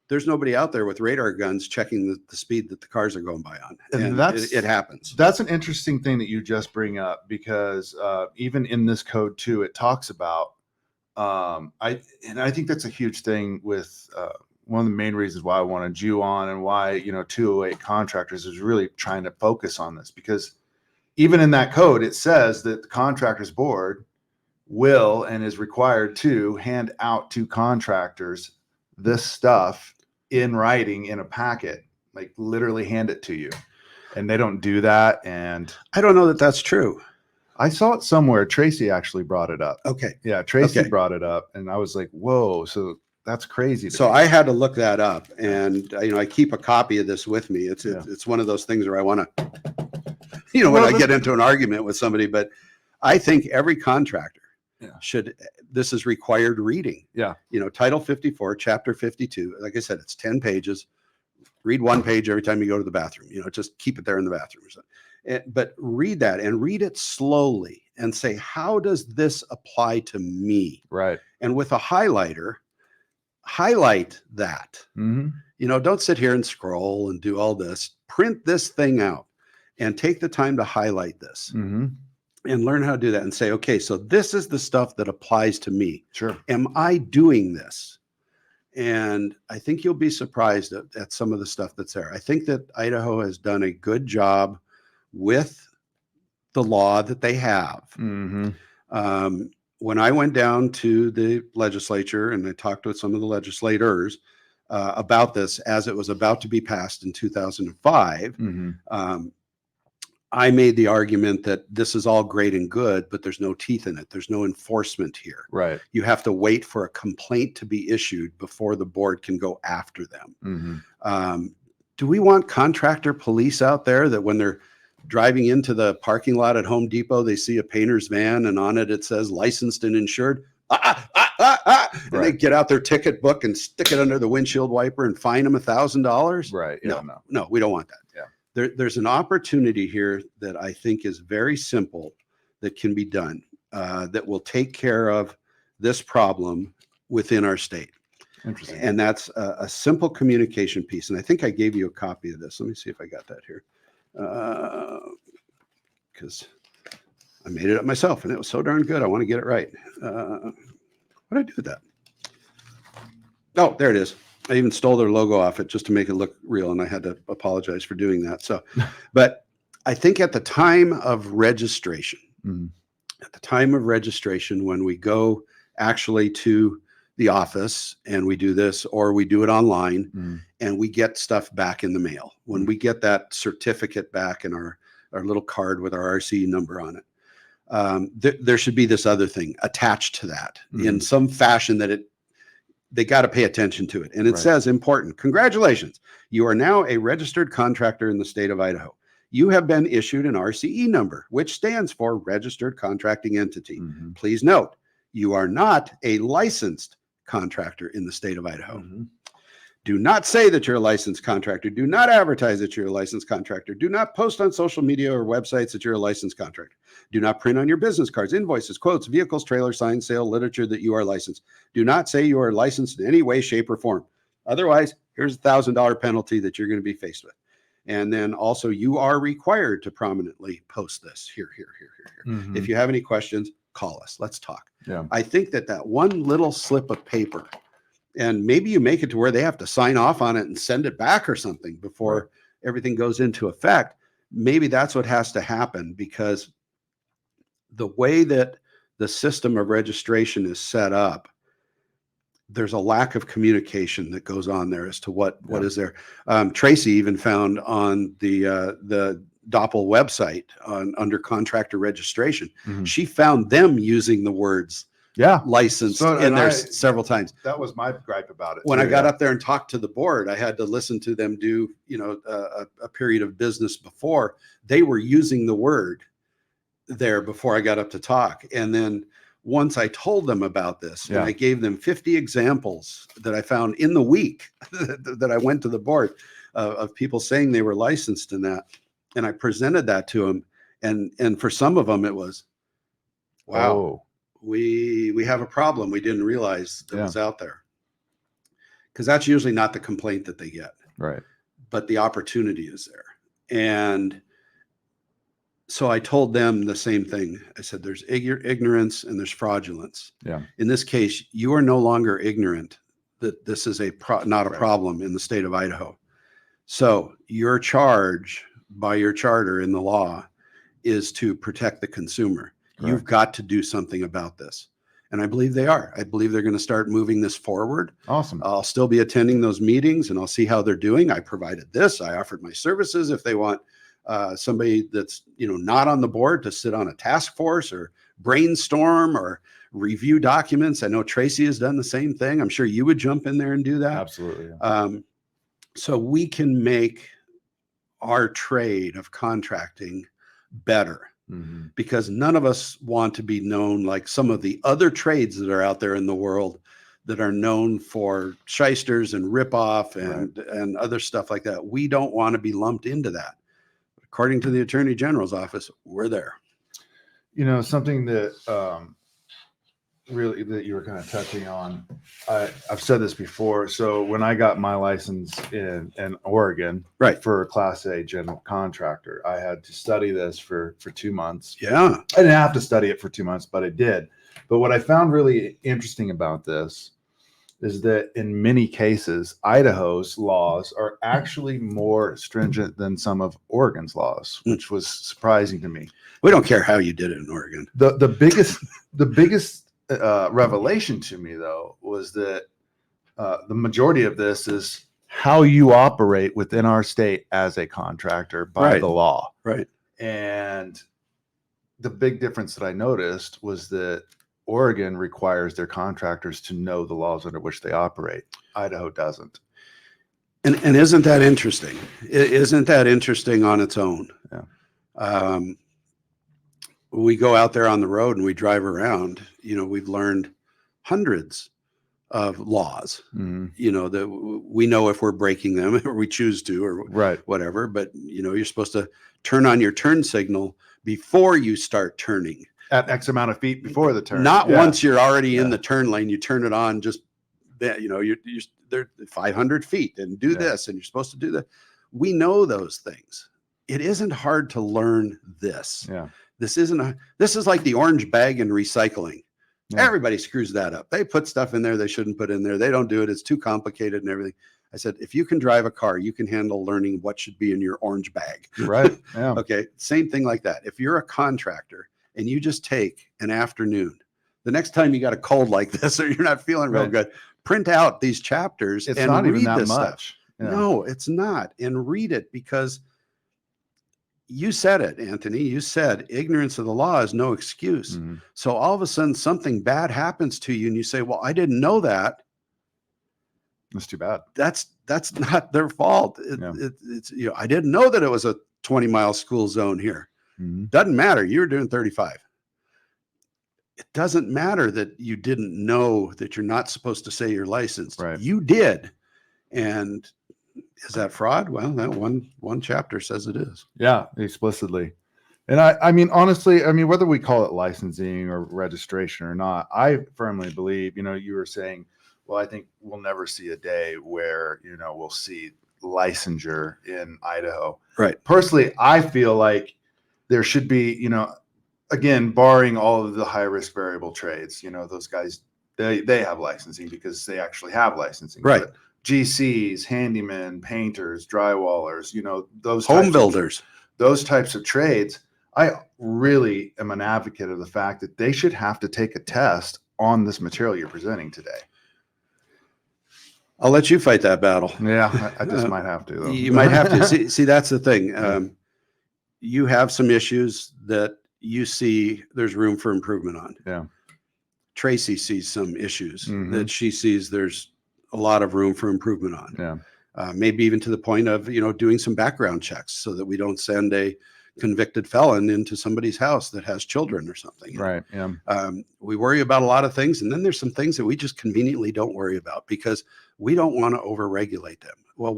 there's nobody out there with radar guns checking the speed that the cars are going by on. And it happens. That's an interesting thing that you just bring up, because even in this code too, it talks about, I think that's a huge thing with one of the main reasons why I wanted you on, and why, 208 contractors is really trying to focus on this, because even in that code, it says that the contractors board will and is required to hand out to contractors this stuff in writing in a packet, like literally hand it to you. And they don't do that. And I don't know that that's true. I saw it somewhere. Tracy actually brought it up. Okay. Yeah. Tracy brought it up, and I was like, whoa. So that's crazy. So I had to look that up, and I keep a copy of this with me. It's one of those things where I want to, when I get into an argument with somebody, but I think every contractor should, this is required reading. Yeah. Title 54, Chapter 52. Like I said, it's 10 pages. Read one page every time you go to the bathroom. Just keep it there in the bathroom. But read that, and read it slowly, and say, how does this apply to me? Right. And with a highlighter, highlight that. Don't sit here and scroll and do all this. Print this thing out and take the time to highlight this. And learn how to do that, and say, okay, so this is the stuff that applies to me. Sure. Am I doing this? And I think you'll be surprised at some of the stuff that's there. I think that Idaho has done a good job with the law that they have. When I went down to the legislature and I talked with some of the legislators about this as it was about to be passed in 2005, I made the argument that this is all great and good, but there's no teeth in it. There's no enforcement here. Right. You have to wait for a complaint to be issued before the board can go after them. Mm-hmm. Do we want contractor police out there that when they're driving into the parking lot at Home Depot, they see a painter's van and on it says licensed and insured? And they get out their ticket book and stick it under the windshield wiper and fine them $1,000? Right. Yeah, No, we don't want that. Yeah. There's an opportunity here that I think is very simple that can be done that will take care of this problem within our state. Interesting. And that's a simple communication piece. And I think I gave you a copy of this. Let me see if I got that here. Because I made it up myself and it was so darn good. I want to get it right. What did I do with that? Oh, there it is. I even stole their logo off it just to make it look real, and I had to apologize for doing that. So, but I think at the time of registration, when we go actually to the office and we do this, or we do it online and we get stuff back in the mail, when we get that certificate back in our little card with our RC number on it, there should be this other thing attached to that in some fashion that they got to pay attention to it. And it says important, congratulations. You are now a registered contractor in the state of Idaho. You have been issued an RCE number, which stands for Registered Contracting Entity. Please note, you are not a licensed contractor in the state of Idaho. Do not say that you're a licensed contractor. Do not advertise that you're a licensed contractor. Do not post on social media or websites that you're a licensed contractor. Do not print on your business cards, invoices, quotes, vehicles, trailers, signs, sale, literature that you are licensed. Do not say you are licensed in any way, shape, or form. Otherwise, here's a $1,000 penalty that you're going to be faced with. And then also you are required to prominently post this here. If you have any questions, call us. Let's talk. Yeah. I think that one little slip of paper, and maybe you make it to where they have to sign off on it and send it back or something before everything goes into effect. Maybe that's what has to happen, because the way that the system of registration is set up, there's a lack of communication that goes on there as to what is there. Tracy even found on the Doppel website under contractor registration, she found them using the words licensed in there several times. That was my gripe about it. When I got up there and talked to the board, I had to listen to them do, a period of business before. They were using the word there before I got up to talk. And then once I told them about this, and I gave them 50 examples that I found in the week that I went to the board of people saying they were licensed in that. And I presented that to them. And for some of them, it was, wow, we have a problem. We didn't realize it was out there. Because that's usually not the complaint that they get. Right. But the opportunity is there. And so I told them the same thing. I said, there's ignorance and there's fraudulence. Yeah. In this case, you are no longer ignorant that this is not a problem in the state of Idaho. So your charge by your charter in the law is to protect the consumer. Correct. You've got to do something about this. And I believe they are. I believe they're going to start moving this forward. Awesome. I'll still be attending those meetings and I'll see how they're doing. I provided this. I offered my services if they want somebody that's not on the board to sit on a task force or brainstorm or review documents. I know Tracy has done the same thing. I'm sure you would jump in there and do that. Absolutely. So we can make our trade of contracting better, because none of us want to be known like some of the other trades that are out there in the world that are known for shysters and ripoff and other stuff like that. We don't want to be lumped into that. According to the Attorney General's office, we're there. Something that really that you were kind of touching on, I've said this before. So when I got my license in Oregon, for a Class A general contractor, I had to study this for 2 months. Yeah. I didn't have to study it for 2 months, but I did. But what I found really interesting about this is that in many cases, Idaho's laws are actually more stringent than some of Oregon's laws, which was surprising to me. We don't care how you did it in Oregon. The biggest revelation to me, though, was that the majority of this is how you operate within our state as a contractor by the law. Right. And the big difference that I noticed was that Oregon requires their contractors to know the laws under which they operate. Idaho doesn't. And isn't that interesting? Isn't that interesting on its own? Yeah. We go out there on the road and we drive around, we've learned hundreds of laws, that we know if we're breaking them or we choose to or whatever, but you're supposed to turn on your turn signal before you start turning. At X amount of feet before the turn. Not once you're already in the turn lane, you turn it on just that, you're there 500 feet and do this and you're supposed to do that. We know those things. It isn't hard to learn this. Yeah. This is like the orange bag in recycling. Yeah. Everybody screws that up. They put stuff in there they shouldn't put in there. They don't do it. It's too complicated and everything. I said, if you can drive a car, you can handle learning what should be in your orange bag. Right. Yeah. Okay. Same thing like that. If you're a contractor and you just take an afternoon, the next time you got a cold like this or you're not feeling real good, print out these chapters it's and not read even that this much. stuff. Yeah. No, it's not. And read it, because you said it, Anthony. You said ignorance of the law is no excuse. Mm-hmm. So all of a sudden something bad happens to you and you say, well, I didn't know that. That's too bad. That's not their fault. It's I didn't know that it was a 20-mile school zone here. Mm-hmm. Doesn't matter. You were doing 35. It doesn't matter that you didn't know that you're not supposed to say you're licensed. Right. You did. And is that fraud? Well, that one chapter says it is. Yeah, explicitly. And I mean, honestly, whether we call it licensing or registration or not, I firmly believe, you were saying, well, I think we'll never see a day where, we'll see licensure in Idaho. Right. Personally, I feel like there should be, again, barring all of the high risk variable trades, those guys, they have licensing because they actually have licensing. Right. But GCs, handymen, painters, drywallers, those home builders, those types of trades. I really am an advocate of the fact that they should have to take a test on this material you're presenting today. I'll let you fight that battle. Yeah, I just might have to, though. You might have to. See, that's the thing. You have some issues that you see there's room for improvement on. Yeah. Tracy sees some issues that she sees there's a lot of room for improvement on. Yeah. Maybe even to the point of, doing some background checks so that we don't send a convicted felon into somebody's house that has children or something. Right. Yeah. We worry about a lot of things. And then there's some things that we just conveniently don't worry about because we don't want to overregulate them. Well,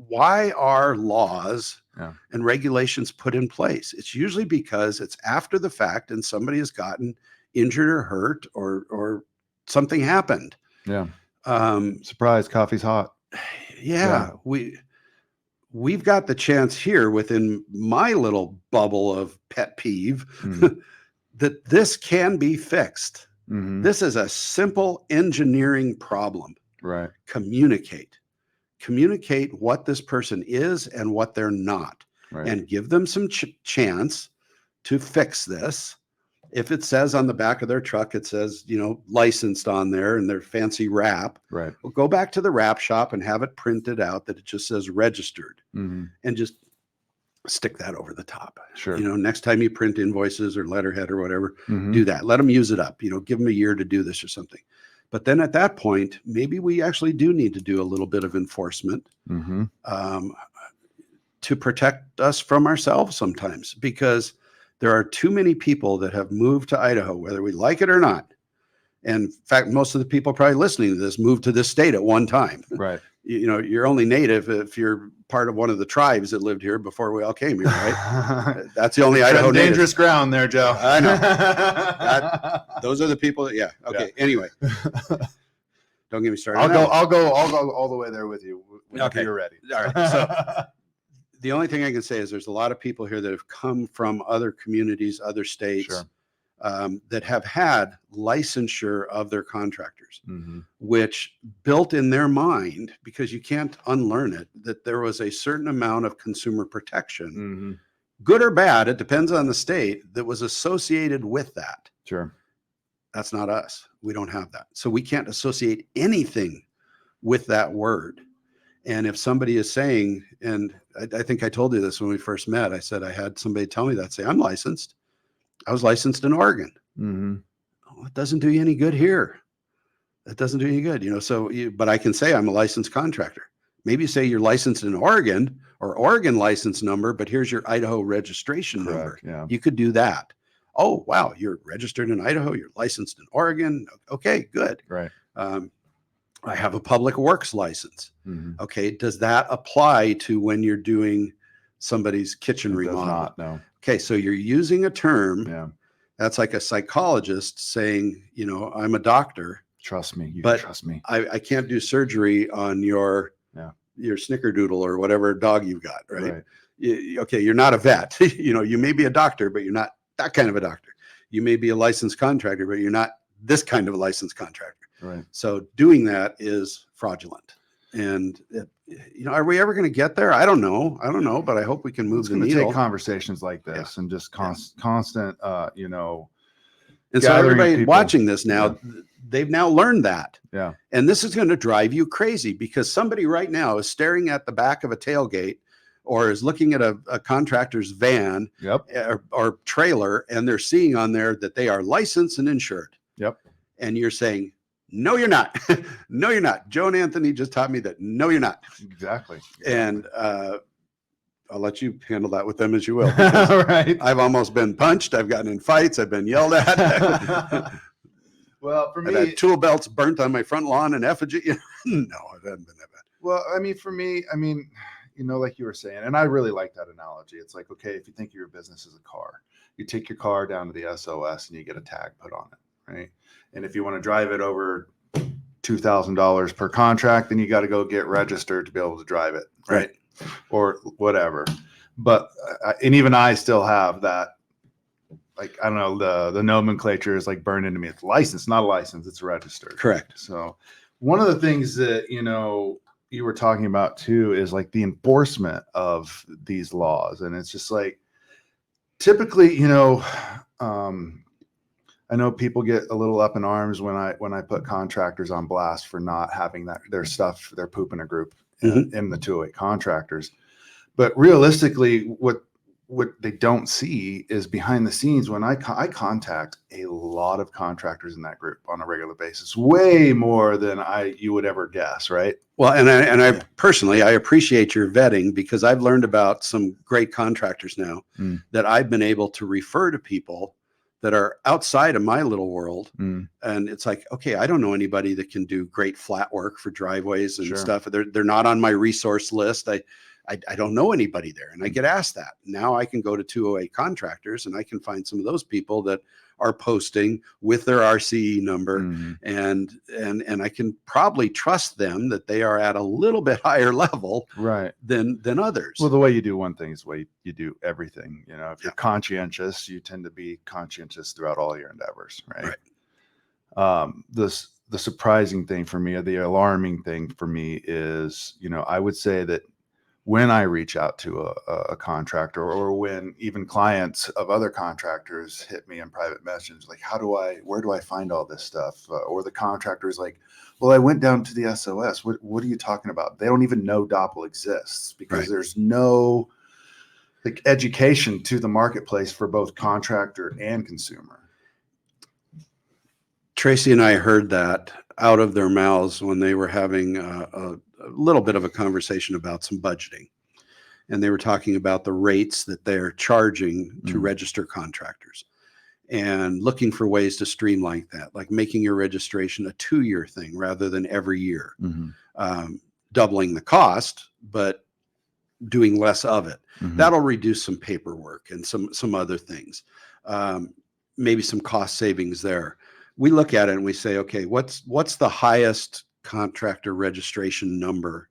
why are laws and regulations put in place? It's usually because it's after the fact and somebody has gotten injured or hurt or something happened. Yeah. Surprise, coffee's hot. Yeah. We've got the chance here within my little bubble of pet peeve that this can be fixed. Mm-hmm. This is a simple engineering problem. Right. Communicate what this person is and what they're not, and give them some chance to fix this. If it says on the back of their truck, it says, licensed on there and their fancy wrap, right? Well, go back to the wrap shop and have it printed out that it just says registered, and just stick that over the top. Sure. Next time you print invoices or letterhead or whatever, do that. Let them use it up. Give them a year to do this or something. But then at that point, maybe we actually do need to do a little bit of enforcement to protect us from ourselves sometimes, because there are too many people that have moved to Idaho, whether we like it or not. And in fact, most of the people probably listening to this moved to this state at one time. Right. You're only native if you're part of one of the tribes that lived here before we all came here, right? That's the only Idaho native. Dangerous ground there, Joe. I know. Those are the people that, Okay. Yeah. Anyway, don't get me started. I'll go all the way there with you whenever you're ready. All right. So the only thing I can say is there's a lot of people here that have come from other communities, other states, that have had licensure of their contractors, which built in their mind, because you can't unlearn it, that there was a certain amount of consumer protection, good or bad, it depends on the state, that was associated with that. Sure. That's not us. We don't have that. So we can't associate anything with that word. And if somebody is saying, and I think I told you this when we first met, I said I had somebody tell me that, say, I'm licensed. I was licensed in Oregon. Mm-hmm. Oh, it doesn't do you any good here. That doesn't do you any good, but I can say I'm a licensed contractor. Maybe say you're licensed in Oregon or Oregon license number, but here's your Idaho registration number. Yeah. You could do that. Oh, wow, you're registered in Idaho, you're licensed in Oregon. Okay, good. Right. I have a public works license. Mm-hmm. Okay, does that apply to when you're doing somebody's kitchen remodel? Does not, no. Okay, so you're using a term. Yeah. That's like a psychologist saying, I'm a doctor. Trust me. But trust me. I can't do surgery on your snickerdoodle or whatever dog you've got, right? Okay, you're not a vet. You may be a doctor, but you're not that kind of a doctor. You may be a licensed contractor, but you're not this kind of a licensed contractor. Right. So doing that is fraudulent. And are we ever going to get there? I don't know, but I hope we can move the needle. It's going to take conversations like this and just constant, And so everybody watching this now, they've now learned that. Yeah. And this is going to drive you crazy because somebody right now is staring at the back of a tailgate or is looking at a contractor's van or trailer, and they're seeing on there that they are licensed and insured. Yep. And you're saying, no, you're not. No, you're not. Joe and Anthony just taught me that. No, you're not. Exactly. And I'll let you handle that with them as you will. Right. I've almost been punched. I've gotten in fights. I've been yelled at. Well, for me, I've had tool belts burnt on my front lawn in effigy. No, it hasn't been that bad. Well, for me, like you were saying, and I really like that analogy. It's like, okay, if you think your business is a car, you take your car down to the SOS and you get a tag put on it, right? And if you want to drive it over $2,000 per contract, then you got to go get registered to be able to drive it, right? Or whatever. But and even I still have that, like, I don't know, the nomenclature is like burned into me. It's licensed, not a license, it's registered. Correct. So one of the things that you were talking about too is like the enforcement of these laws. And it's just like typically, I know people get a little up in arms when I put contractors on blast for not having their poop in a group in the 208 contractors. But realistically, what they don't see is behind the scenes when I contact a lot of contractors in that group on a regular basis, way more than you would ever guess, right? Well, and I personally, I appreciate your vetting because I've learned about some great contractors now that I've been able to refer to people that are outside of my little world. And it's like, okay, I don't know anybody that can do great flat work for driveways and stuff. They're not on my resource list. I don't know anybody there. And I get asked that. Now I can go to 208 contractors and I can find some of those people that are posting with their RCE number and I can probably trust them that they are at a little bit higher level than others. Well, the way you do one thing is the way you do everything. If you're conscientious, you tend to be conscientious throughout all your endeavors, right? The surprising thing for me, or the alarming thing for me is, I would say that when I reach out to a contractor, or when even clients of other contractors hit me in private messages, like, where do I find all this stuff? Or the contractor is like, well, I went down to the SOS. What are you talking about? They don't even know Doppel exists because there's no education to the marketplace for both contractor and consumer. Tracy and I heard that out of their mouths when they were having a little bit of a conversation about some budgeting. And they were talking about the rates that they're charging to register contractors and looking for ways to streamline that, like making your registration a 2-year thing rather than every year, doubling the cost, but doing less of it. That'll reduce some paperwork and some other things, maybe some cost savings there. We look at it and we say, okay, what's the highest contractor registration number?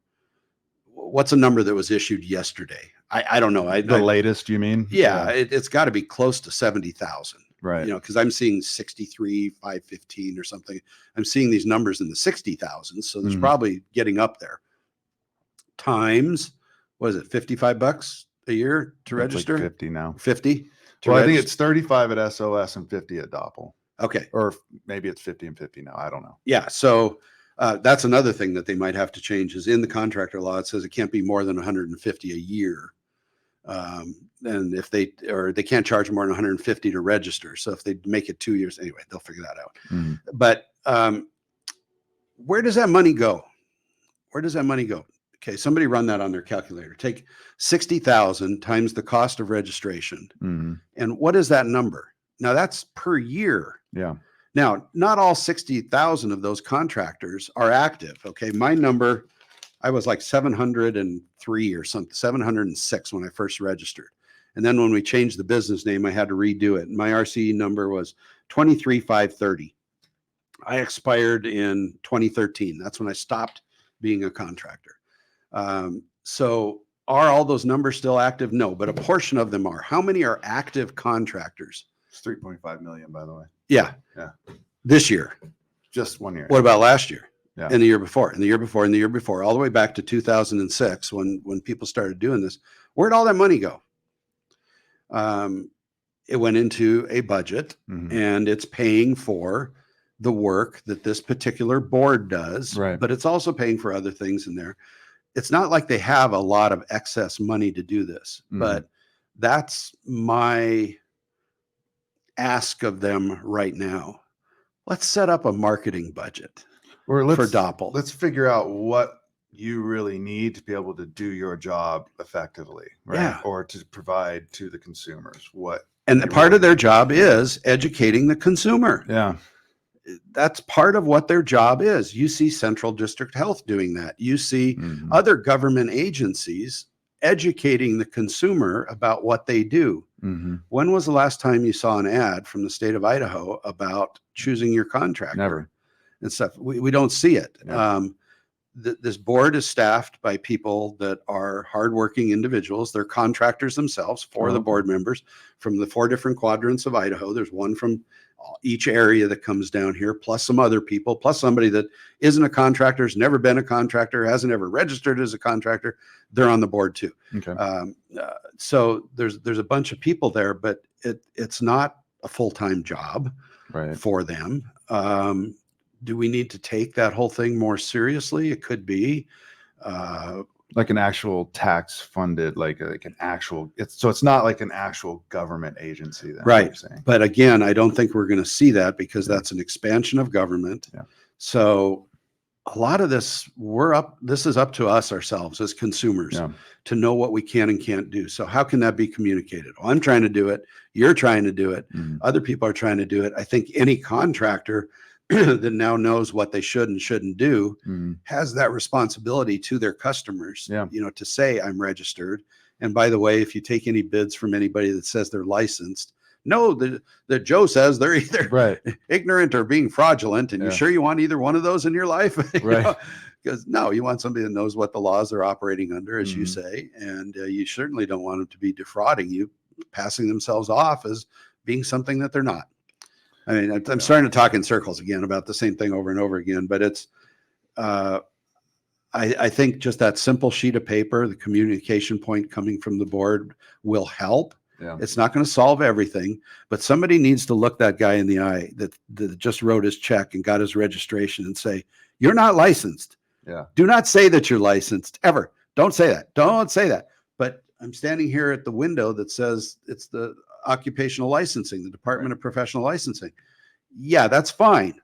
What's a number that was issued yesterday? I don't know. The latest, you mean? Yeah. It's got to be close to 70,000. Right. Because I'm seeing 63,515 or something. I'm seeing these numbers in the 60,000. So there's probably getting up there. Times, what is it, $55 a year to register? Like 50 now. 50? Well, I think it's 35 at SOS and 50 at Doppel. Okay. Or maybe it's 50 and 50 now. I don't know. Yeah. So That's another thing that they might have to change is in the contractor law, it says it can't be more than 150 a year. And if they can't charge more than 150 to register. So if they make it 2 years, anyway, they'll figure that out. Mm-hmm. But where does that money go? Where does that money go? Okay, somebody run that on their calculator. Take 60,000 times the cost of registration. Mm-hmm. And what is that number? Now that's per year. Yeah. Now, not all 60,000 of those contractors are active. Okay, my number, I was like 703 or something, 706 when I first registered. And then when we changed the business name, I had to redo it. My RCE number was 23,530. I expired in 2013. That's when I stopped being a contractor. So are all those numbers still active? No, but a portion of them are. How many are active contractors? It's 3.5 million, by the way. Yeah. Yeah. This year. Just 1 year. What about last year? Yeah. And the year before, and the year before, and the year before, all the way back to 2006 when people started doing this. Where'd all that money go? It went into a budget, Mm-hmm. and it's paying for the work that this particular board does, Right. but it's also paying for other things in there. It's not like they have a lot of excess money to do this, Mm-hmm. but that's my ask of them right now. Let's set up a marketing budget Or for Doppel. Let's figure out what you really need to be able to do your job effectively, right? Yeah. Or to provide to the consumers what. And part of their job is educating the consumer. Yeah. That's part of what their job is. You see Central District Health doing that. You see Mm-hmm. other government agencies educating the consumer about what they do. Mm-hmm. When was the last time you saw an ad from the state of Idaho about choosing your contractor? Never. And stuff? We don't see it. Yeah. This board is staffed by people that are hardworking individuals. They're contractors themselves, four of the board members from the 4 different quadrants of Idaho. There's one from each area that comes down here, plus some other people, plus somebody that isn't a contractor, has never been a contractor, hasn't ever registered as a contractor. They're on the board too. Okay. So there's a bunch of people there, but it's not a full-time job Right. for them. Do we need to take that whole thing more seriously? It could be. Like an actual tax funded, like an actual, it's not like an actual government agency then, Right. you're saying. But again, I don't think we're going to see that because that's an expansion of government. Yeah. So a lot of this, this is up to us ourselves as consumers Yeah. to know what we can and can't do. So how can that be communicated? Well, I'm trying to do it. You're trying to do it. Mhm. Other people are trying to do it. I think any contractor that now knows what they should and shouldn't do Mhm. has that responsibility to their customers, Yeah. to say I'm registered. And by the way, if you take any bids from anybody that says they're licensed, no, that Joe says they're either Right. ignorant or being fraudulent. And Yeah. you sure you want either one of those in your life? Right. Because no, you want somebody that knows what the laws they're operating under, as you Mhm. say, and you certainly don't want them to be defrauding you, passing themselves off as being something that they're not. I mean, I'm starting to talk in circles again about the same thing over and over again, but it's, I think just that simple sheet of paper, the communication point coming from the board will help. Yeah. It's not going to solve everything, but somebody needs to look that guy in the eye that just wrote his check and got his registration and say, you're not licensed. Yeah. Do not say that you're licensed ever. Don't say that. Don't say that. But I'm standing here at the window that says it's the occupational licensing, the Department of Professional Licensing. Yeah, that's fine.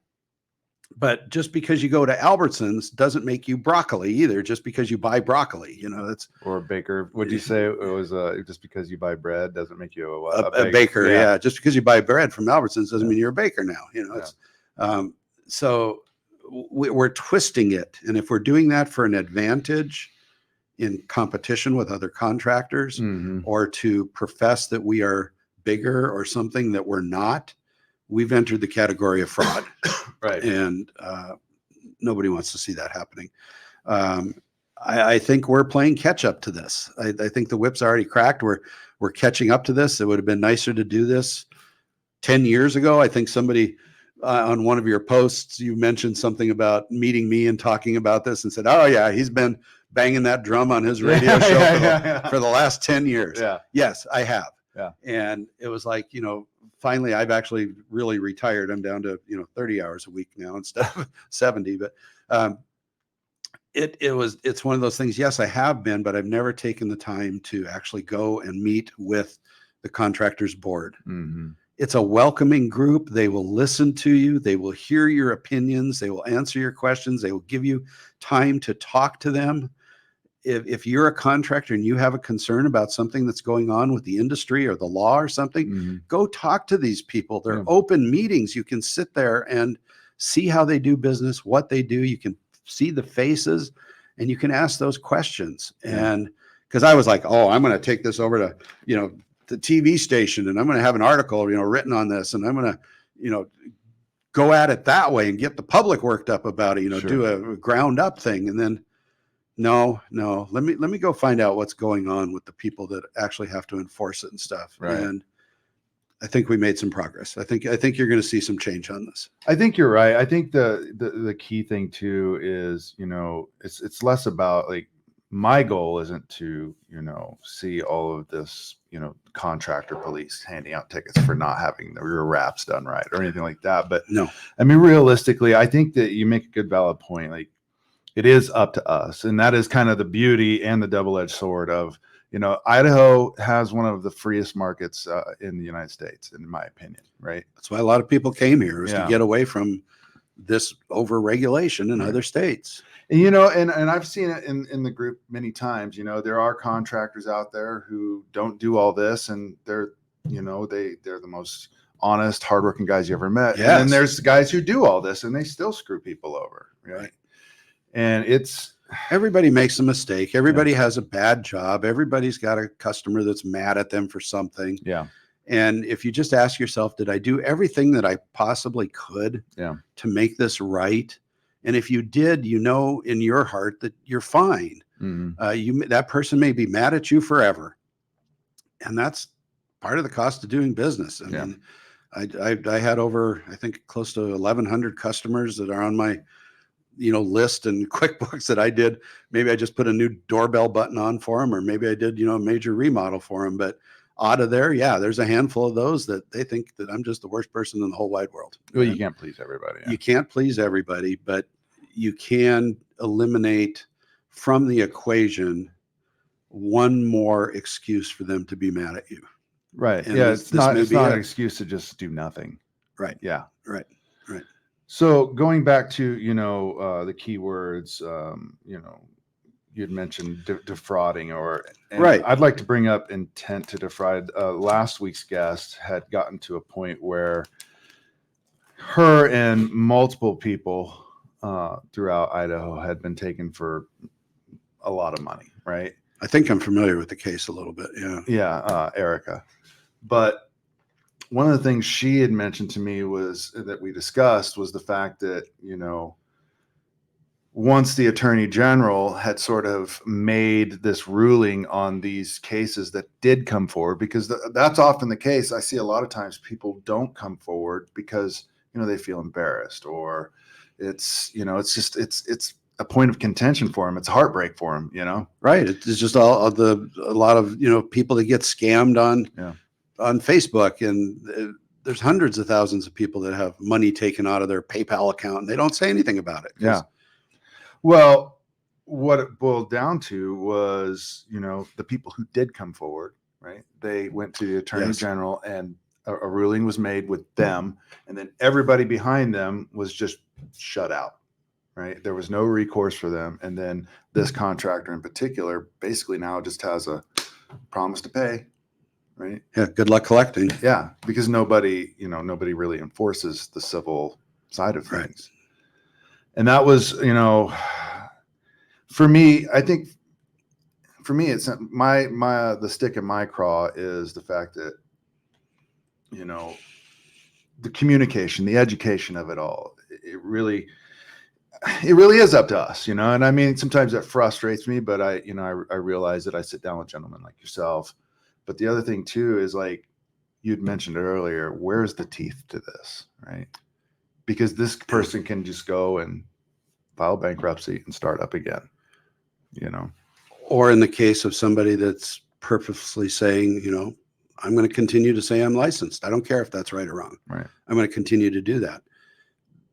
But just because you go to Albertsons doesn't make you broccoli either, just because you buy broccoli, that's Or a baker. Would you say it was just because you buy bread doesn't make you a baker. Yeah. Just because you buy bread from Albertsons doesn't mean you're a baker now. It's, so we're twisting it. And if we're doing that for an advantage in competition with other contractors, Mhm. or to profess that we are bigger or something that we're not, we've entered the category of fraud. Right. And nobody wants to see that happening. I think we're playing catch up to this. I think the whip's already cracked. We're catching up to this. It would have been nicer to do this 10 years ago. I think somebody on one of your posts, you mentioned something about meeting me and talking about this and said, oh yeah, he's been banging that drum on his radio show for the last 10 years. Yeah. Yes, I have. Yeah. And it was like, finally, I've actually really retired. I'm down to 30 hours a week now instead of 70. But it's one of those things. Yes, I have been, but I've never taken the time to actually go and meet with the contractors board. Mm-hmm. It's a welcoming group. They will listen to you. They will hear your opinions. They will answer your questions. They will give you time to talk to them. If you're a contractor and you have a concern about something that's going on with the industry or the law or something, Mm-hmm. go talk to these people. They're Yeah. open meetings. You can sit there and see how they do business, what they do. You can see the faces and you can ask those questions. Yeah. And because I was like, oh, I'm going to take this over to, the TV station and I'm going to have an article, written on this, and I'm going to, go at it that way and get the public worked up about it, Sure. do a ground up thing. And then no, let me go find out what's going on with the people that actually have to enforce it and stuff. Right. And I think we made some progress. I think you're going to see some change on this. I think you're right. I think the key thing too is, it's less about like, my goal isn't to, see all of this, contractor police handing out tickets for not having your wraps done right or anything like that. But No, I mean, realistically, I think that you make a good valid point. Like, it is up to us. And that is kind of the beauty and the double-edged sword of, Idaho has one of the freest markets in the United States, in my opinion, right? that's why a lot of people came here, is Yeah. to get away from this over-regulation in Right. other states. And, and I've seen it in the group many times. There are contractors out there who don't do all this, and they're the most honest, hardworking guys you ever met. Yes. And then there's guys who do all this and they still screw people over. Right. And Everybody makes a mistake. Everybody has a bad job. Everybody's got a customer that's mad at them for something. Yeah. And if you just ask yourself, did I do everything that I possibly could to make this right? And if you did, in your heart that you're fine. Mm-hmm. That person may be mad at you forever. And that's part of the cost of doing business. I mean, I had over, I think, close to 1,100 customers that are on my list and QuickBooks that I did. Maybe I just put a new doorbell button on for them, or maybe I did, a major remodel for them. But out of there, there's a handful of those that they think that I'm just the worst person in the whole wide world. Well, you can't please everybody. Yeah. You can't please everybody, but you can eliminate from the equation one more excuse for them to be mad at you. Right. And it's not an it. excuse to just do nothing. Right. Yeah. Right. So going back to, the keywords, you had mentioned defrauding right. I'd like to bring up intent to defraud. Last week's guest had gotten to a point where her and multiple people throughout Idaho had been taken for a lot of money. Right. I think I'm familiar with the case a little bit. Yeah. Yeah. Erica. But one of the things she had mentioned to me was the fact that, once the attorney general had sort of made this ruling on these cases that did come forward, because that's often the case. I see a lot of times people don't come forward because, they feel embarrassed, or it's a point of contention for them. It's heartbreak for them, Right. It's just a lot of, people that get scammed on Facebook, and there's hundreds of thousands of people that have money taken out of their PayPal account and they don't say anything about it. Yeah. Well, what it boiled down to was, the people who did come forward, right? They went to the attorney general and a ruling was made with them. And then everybody behind them was just shut out, right? There was no recourse for them. And then this contractor in particular basically now just has a promise to pay. Right. Yeah. Good luck collecting. Yeah. Because nobody really enforces the civil side of things. Right. And that was, for me, I think for me, it's the stick in my craw is the fact that, the communication, the education of it all, it really is up to us, and I mean, sometimes that frustrates me, but I realize that I sit down with gentlemen like yourself. But the other thing too is, like you'd mentioned earlier, where's the teeth to this, right? Because this person can just go and file bankruptcy and start up again, Or in the case of somebody that's purposely saying, I'm going to continue to say I'm licensed. I don't care if that's right or wrong. Right. I'm going to continue to do that.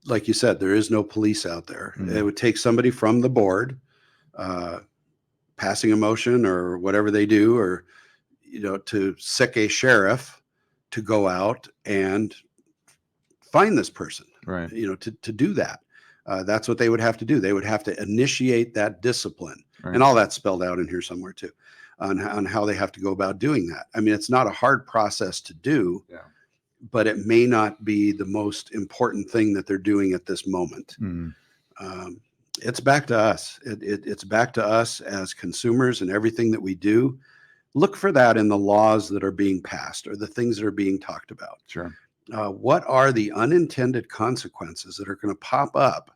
Like you said, there is no police out there. Mhm. It would take somebody from the board passing a motion or whatever they do, or, to sick a sheriff to go out and find this person, Right. to do that. That's what they would have to do. They would have to initiate that discipline. Right. And all that's spelled out in here somewhere too, on how they have to go about doing that. I mean, it's not a hard process to do, Yeah. but it may not be the most important thing that they're doing at this moment. Mhm. It's back to us. It's back to us as consumers, and everything that we do. Look for that in the laws that are being passed or the things that are being talked about. Sure. What are the unintended consequences that are going to pop up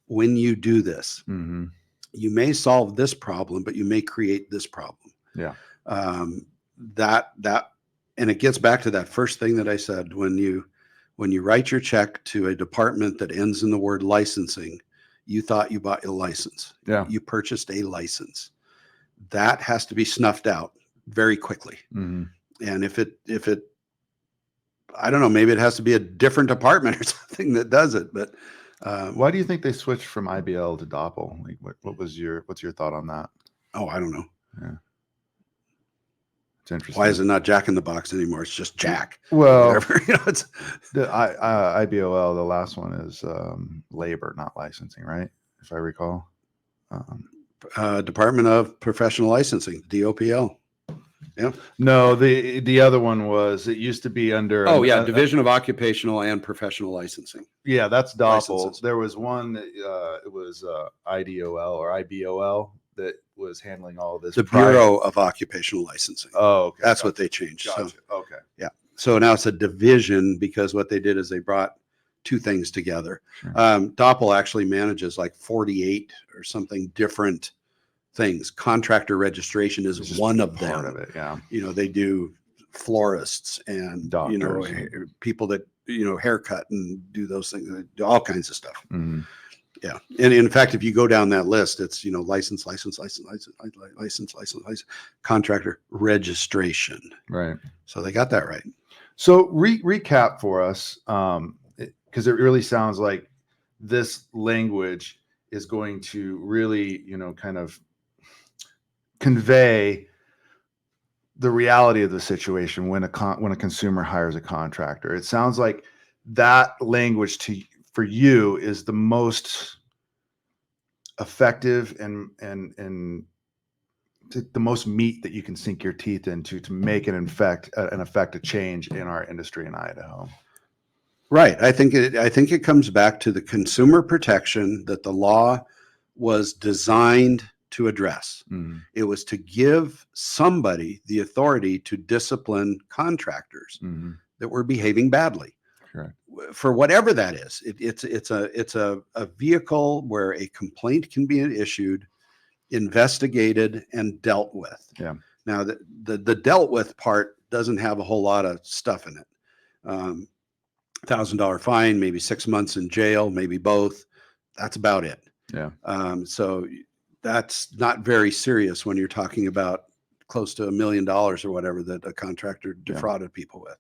when you do this? Mhm. You may solve this problem, but you may create this problem. Yeah. And it gets back to that first thing that I said. When you write your check to a department that ends in the word licensing, you thought you bought a license. Yeah. You purchased a license. That has to be snuffed out very quickly. Mhm. And if it, I don't know, maybe it has to be a different department or something that does it. But Why do you think they switched from IBL to Doppel? Like, what's your thought on that? oh, I don't know. Yeah. It's interesting. Why is it not Jack in the Box anymore? It's just Jack. Well, Whatever. It's the IBOL, the last one is labor, not licensing, right? If I recall. Department of Professional Licensing, DOPL. Yeah. No, the other one was, it used to be under. Division of Occupational and Professional Licensing. Yeah, that's Doppel. Licenses. There was one that it was IDOL or IBOL that was handling all of this. The Bureau of Occupational Licensing. Oh, okay. That's what they changed. Gotcha. So, Okay. yeah. So now it's a division, because what they did is they brought two things together. Sure. Doppel actually manages like 48 or something different things. Contractor registration is It's just one of part them. of it. Yeah. They do florists and Doctors. people that haircut and do those things, they do all kinds of stuff. Mhm. Yeah. And in fact, if you go down that list, it's license, contractor registration. Right. So they got that right. So recap for us, because it really sounds like this language is going to really, kind of convey the reality of the situation when a consumer hires a contractor. It sounds like that language for you is the most effective and the most meat that you can sink your teeth into to make an effect a change in our industry in Idaho. Right. I think it comes back to the consumer protection that the law was designed to address. Mhm. It was to give somebody the authority to discipline contractors Mhm. that were behaving badly. Correct. For whatever that is. It's a vehicle where a complaint can be issued, investigated, and dealt with. Yeah. Now the dealt with part doesn't have a whole lot of stuff in it. $1,000 fine, maybe 6 months in jail, maybe both. That's about it. Yeah. So that's not very serious when you're talking about close to $1 million or whatever that a contractor defrauded people with.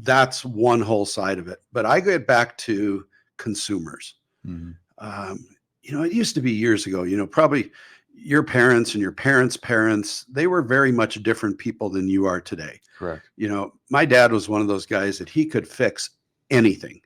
That's one whole side of it. But I get back to consumers. Mhm. It used to be years ago, probably your parents and your parents' parents, they were very much different people than you are today. Correct. My dad was one of those guys that he could fix anything.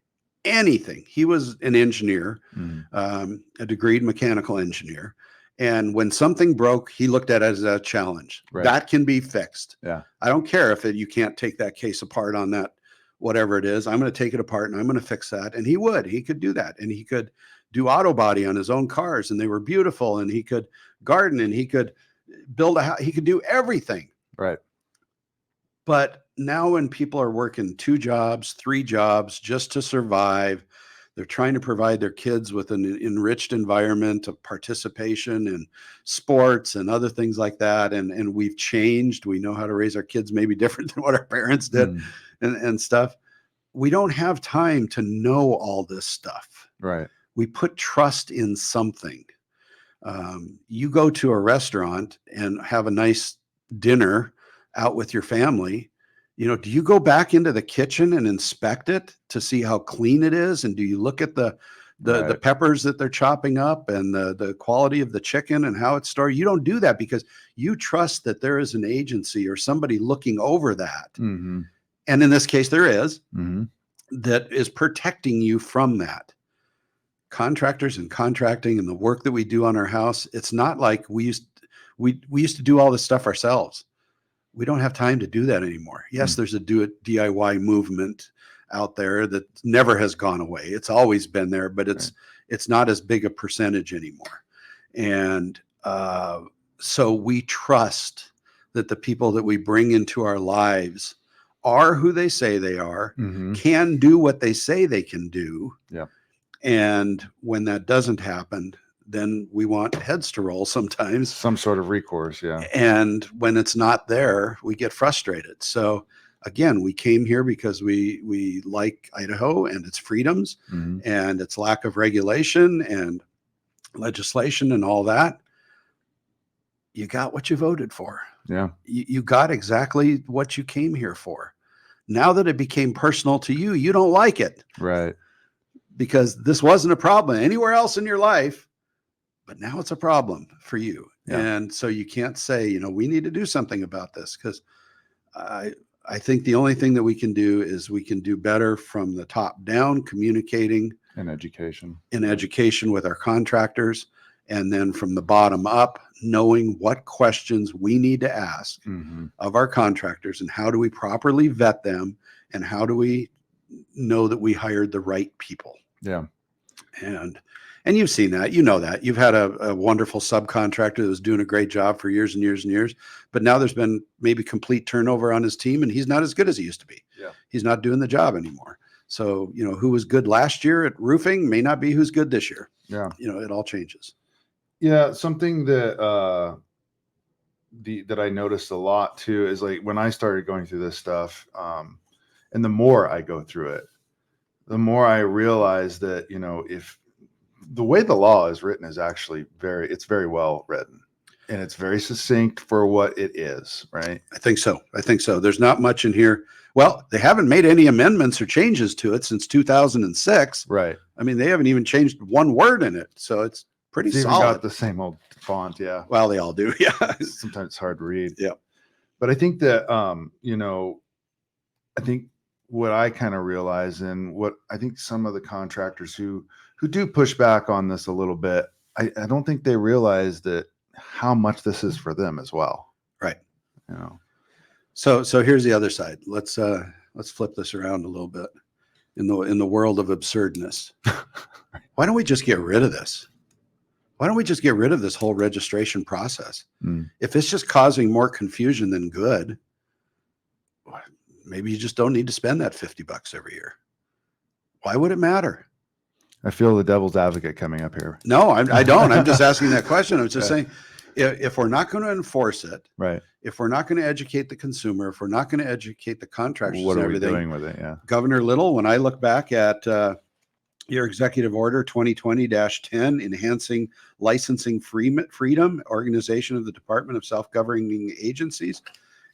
He was an engineer, Mhm. a degreed mechanical engineer. And when something broke, he looked at it as a challenge. Right. That can be fixed. Yeah. I don't care if you can't take that case apart on that, whatever it is. I'm going to take it apart and I'm going to fix that. And he could do that. And he could do auto body on his own cars, and they were beautiful. And he could garden, and he could build a house. He could do everything. Right. But now when people are working 2 jobs, 3 jobs just to survive, they're trying to provide their kids with an enriched environment of participation in sports and other things like that. And we've changed. We know how to raise our kids maybe different than what our parents did, Mhm. and stuff. We don't have time to know all this stuff. Right. We put trust in something. You go to a restaurant and have a nice dinner out with your family, do you go back into the kitchen and inspect it to see how clean it is? And do you look at the Right. peppers that they're chopping up and the quality of the chicken and how it's stored? You don't do that because you trust that there is an agency or somebody looking over that. Mm-hmm. And in this case, there is, Mm-hmm. that is protecting you from that. Contractors and contracting and the work that we do on our house, it's not like we used to do all this stuff ourselves. We don't have time to do that anymore. Yes, there's a do it DIY movement out there that never has gone away. It's always been there, but it's not as big a percentage anymore. And so we trust that the people that we bring into our lives are who they say they are, Mm-hmm. can do what they say they can do. Yeah. And when that doesn't happen, then we want heads to roll sometimes. Some sort of recourse, yeah. And when it's not there, we get frustrated. So again, we came here because we like Idaho and its freedoms Mm-hmm. and its lack of regulation and legislation and all that. You got what you voted for. Yeah. You got exactly what you came here for. Now that it became personal to you, you don't like it. Right. Because this wasn't a problem anywhere else in your life, but now it's a problem for you. Yeah. And so you can't say, we need to do something about this, because I think the only thing that we can do is we can do better from the top down, communicating In education with our contractors, and then from the bottom up, knowing what questions we need to ask mm-hmm. of our contractors and how do we properly vet them and how do we know that we hired the right people. Yeah. And you've seen that, that you've had a wonderful subcontractor that was doing a great job for years and years and years, but now there's been maybe complete turnover on his team and he's not as good as he used to be. Yeah. He's not doing the job anymore. So, who was good last year at roofing may not be who's good this year. Yeah. It all changes. Yeah. Something that, that I noticed a lot too, is like when I started going through this stuff, and the more I go through it, the more I realize that, if the way the law is written is actually it's very well written and it's very succinct for what it is, right? I think so. There's not much in here. Well, they haven't made any amendments or changes to it since 2006. Right. I mean, they haven't even changed one word in it. So it's pretty It's even solid. got the same old font. Yeah. Well, they all do. Yeah. Sometimes it's hard to read. Yeah. But I think that, I think what I kind of realize, and what I think some of the contractors who do push back on this a little bit, I don't think they realize that how much this is for them as well. Right. So here's the other side. Let's flip this around a little bit in the world of absurdness. Why don't we just get rid of this? Why don't we just get rid of this whole registration process? If it's just causing more confusion than good, maybe you just don't need to spend that $50 every year. Why would it matter? I feel the devil's advocate coming up here. No, I don't. I'm just asking that question. I'm just saying, if we're not going to enforce it, right? If we're not going to educate the consumer, if we're not going to educate the contractors, what are we everything, doing with it? Yeah. Governor Little, when I look back at your executive order 2020-10, enhancing licensing freedom, organization of the Department of Self-Governing Agencies,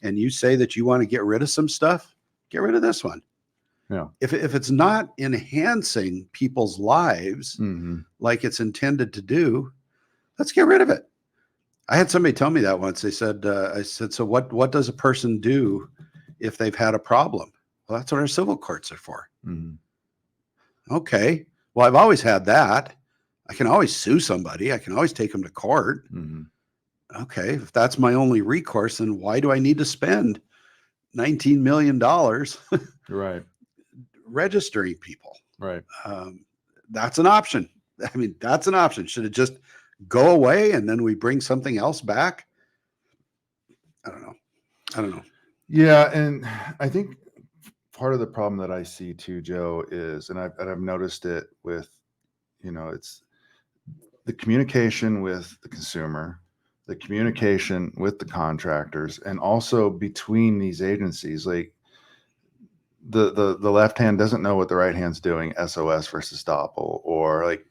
and you say that you want to get rid of some stuff, get rid of this one. Yeah. If it's not enhancing people's lives like it's intended to do, let's get rid of it. I had somebody tell me that once. They said, I said, so what does a person do if they've had a problem? Well, that's what our civil courts are for. Okay. Well, I've always had that. I can always sue somebody. I can always take them to court. Okay. If that's my only recourse, then why do I need to spend $19 million right. registering people? Right. That's an option. I mean, that's an option. Should it just go away and then we bring something else back? I don't know. Yeah. And I think part of the problem that I see too, Joe, is, and I've noticed it with, it's the communication with the consumer, the communication with the contractors, and also between these agencies. Like the left hand doesn't know what the right hand's doing, SOS versus DOPL, or like,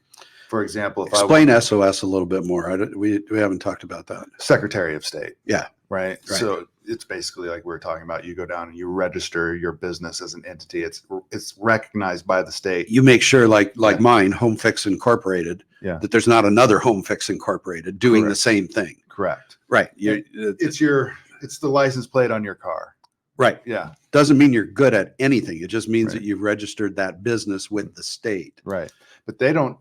for example, if explain SOS a little bit more. We haven't talked about that. Secretary of State. Yeah. right? Right. So it's basically like we were talking about. You go down and you register your business as an entity. It's recognized by the state. You make sure, like Yeah. mine, Home Fix Incorporated, Yeah. that there's not another Home Fix Incorporated doing the Correct. same thing. Correct. Right. It's the license plate on your car. Right. Yeah. Doesn't mean you're good at anything. It just means Right. that you've registered that business with the state. Right. But they don't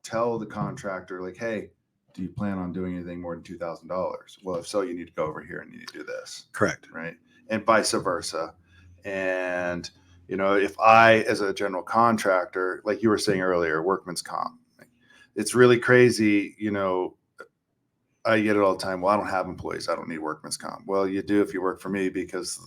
tell the contractor like, hey, do you plan on doing anything more than $2,000? Well, if so, you need to go over here and you need to do this. Correct. Right. And vice versa. And, if I, as a general contractor, like you were saying earlier, workman's comp, it's really crazy. I get it all the time. Well, I don't have employees. I don't need workman's comp. Well, you do if you work for me, because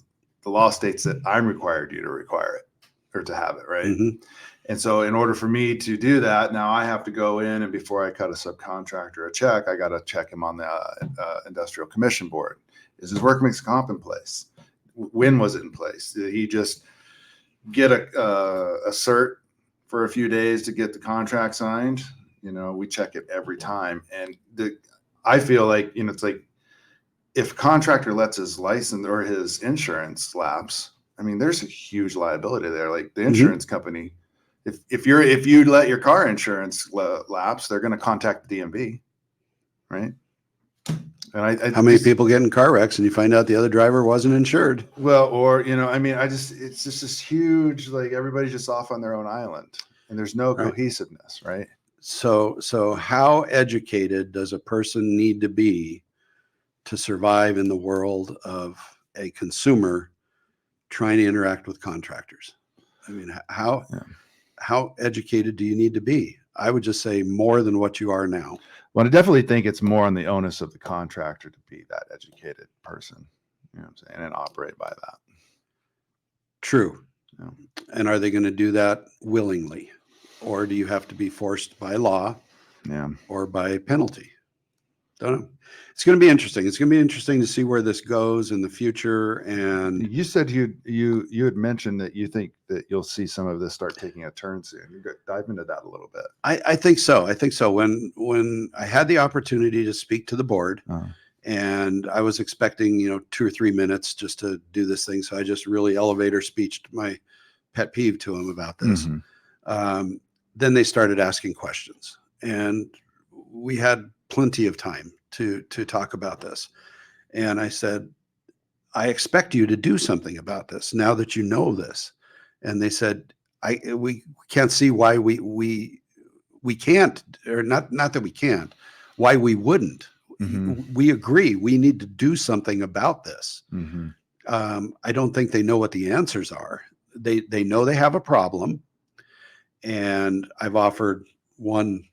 the law states that I'm required you to require it or to have it. Right. Mm-hmm. And so in order for me to do that, now I have to go in, and before I cut a subcontractor a check, I got to check him on the Industrial Commission Board. Is his workman's comp in place? When was it in place? Did he just get a cert for a few days to get the contract signed? We check it every time. And I feel like, it's like if a contractor lets his license or his insurance lapse, I mean, there's a huge liability there. Like the insurance company, if you let your car insurance lapse, they're going to contact the DMV, right? And how many people get in car wrecks and you find out the other driver wasn't insured? Well, or it's just this huge, like everybody's just off on their own island, and there's no cohesiveness, right? So how educated does a person need to be to survive in the world of a consumer trying to interact with contractors? I mean, how educated do you need to be? I would just say more than what you are now. Well, I definitely think it's more on the onus of the contractor to be that educated person, what I'm saying, and operate by that. True. Yeah. And are they going to do that willingly? Or do you have to be forced by law or by penalty? Don't know. It's going to be interesting. It's going to be interesting to see where this goes in the future. And you said you had mentioned that you think that you'll see some of this start taking a turn soon. You dive into that a little bit. I think so. I think so. When I had the opportunity to speak to the board, and I was expecting 2 or 3 minutes just to do this thing, so I just really elevator speeched my pet peeve to them about this. Mm-hmm. Then they started asking questions, and we had plenty of time to talk about this. And I said, I expect you to do something about this now that you know this. And they said, we can't see why we can't, or not that we can't, why we wouldn't. Mm-hmm. We agree we need to do something about this. Mm-hmm. I don't think they know what the answers are. They know they have a problem. And I've offered one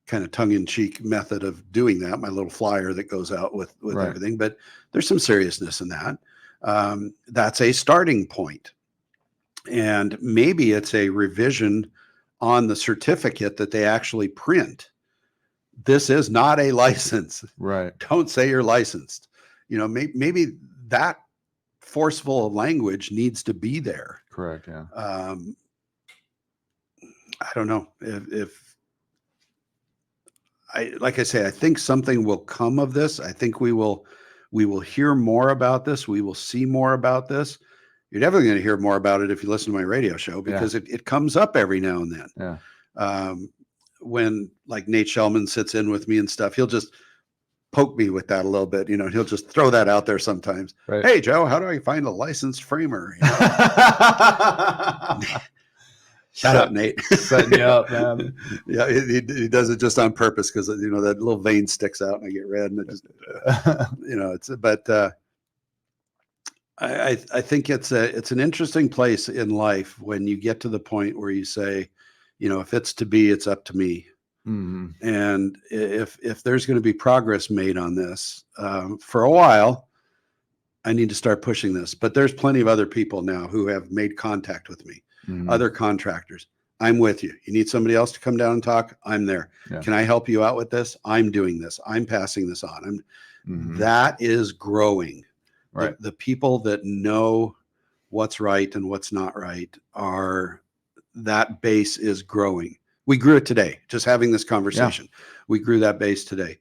kind of tongue-in-cheek method of doing that, my little flyer that goes out with everything, but there's some seriousness in that. That's a starting point. And maybe it's a revision on the certificate that they actually print. This is not a license. Right. Don't say you're licensed. Maybe that forceful language needs to be there. Correct. Yeah. I don't know if like I say, I think something will come of this. I think we will hear more about this. We will see more about this. You're definitely going to hear more about it if you listen to my radio show, because it comes up every now and then. Yeah. When like Nate Shellman sits in with me and stuff, he'll just poke me with that a little bit. He'll just throw that out there sometimes. Right. Hey, Joe, how do I find a licensed framer? Shut up, Nate. Setting you up, man. Yeah, he does it just on purpose because that little vein sticks out and I get red, and it just I think it's an interesting place in life when you get to the point where you say, if it's to be, it's up to me. Mm-hmm. And if there's going to be progress made on this for a while, I need to start pushing this. But there's plenty of other people now who have made contact with me. Mm-hmm. Other contractors. I'm with you. You need somebody else to come down and talk? I'm there. Yeah. Can I help you out with this? I'm doing this. I'm passing this on. Mm-hmm. That is growing. Right. The people that know what's right and what's not right that base is growing. We grew it today, just having this conversation. Yeah. We grew that base today.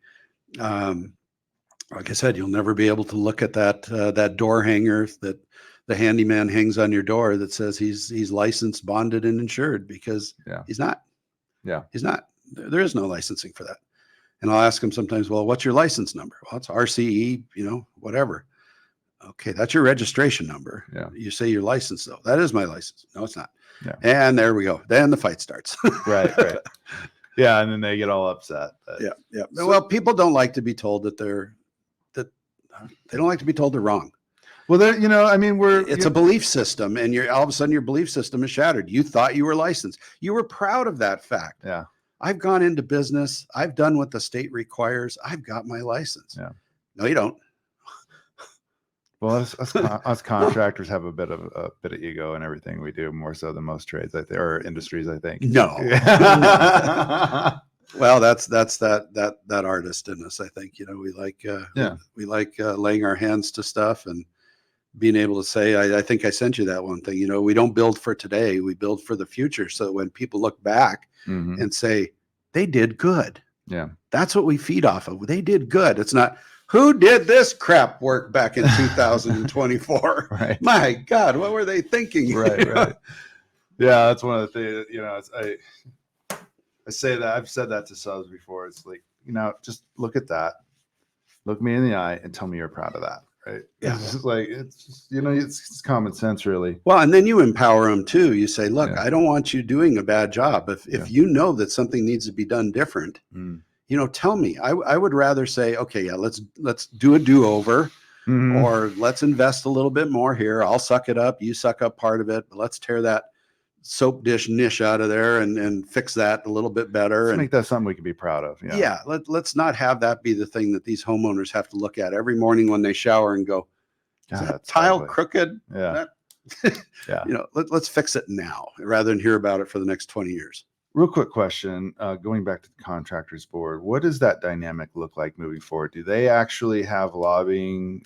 Like I said, you'll never be able to look at that door hanger that the handyman hangs on your door that says he's licensed, bonded, and insured, because Yeah. he's not. Yeah. He's not. There is no licensing for that. And I'll ask him sometimes, well, what's your license number? Well, it's RCE, whatever. Okay, that's your registration number. Yeah. You say you're licensed, though. That is my license. No, it's not. Yeah. And there we go. Then the fight starts. Right. Yeah, and then they get all upset. Yeah. Well, people don't like to be told that they don't like to be told they're wrong. Well, I mean, it's a belief system, and all of a sudden your belief system is shattered. You thought you were licensed. You were proud of that fact. Yeah. I've gone into business. I've done what the state requires. I've got my license. Yeah. No, you don't. Well, us contractors have a bit of ego in everything we do, more so than most trades, I think, or industries, I think. No. Well, that's that artist in us. I think, we like laying our hands to stuff and being able to say, I think I sent you that one thing. We don't build for today. We build for the future. So when people look back and say they did good, that's what we feed off of. They did good. It's not, who did this crap work back in 2024? Right. My God, what were they thinking? Right. Yeah, that's one of the things. I say that, I've said that to subs before. It's like, just look at that, look me in the eye, and tell me you're proud of that. Right. Yeah. It's just like, it's common sense, really. Well, and then you empower them too. You say, look, Yeah. I don't want you doing a bad job. If you know that something needs to be done different, tell me. I would rather say, okay, yeah, let's do a do-over, or let's invest a little bit more here. I'll suck it up. You suck up part of it, but let's tear that soap dish niche out of there and fix that a little bit better. Let's make that something we can be proud of. Yeah. Let's not have that be the thing that these homeowners have to look at every morning when they shower and go, is that tile crooked? Yeah. Let's fix it now rather than hear about it for the next 20 years. Real quick question, going back to the contractors board, what does that dynamic look like moving forward? Do they actually have lobbying,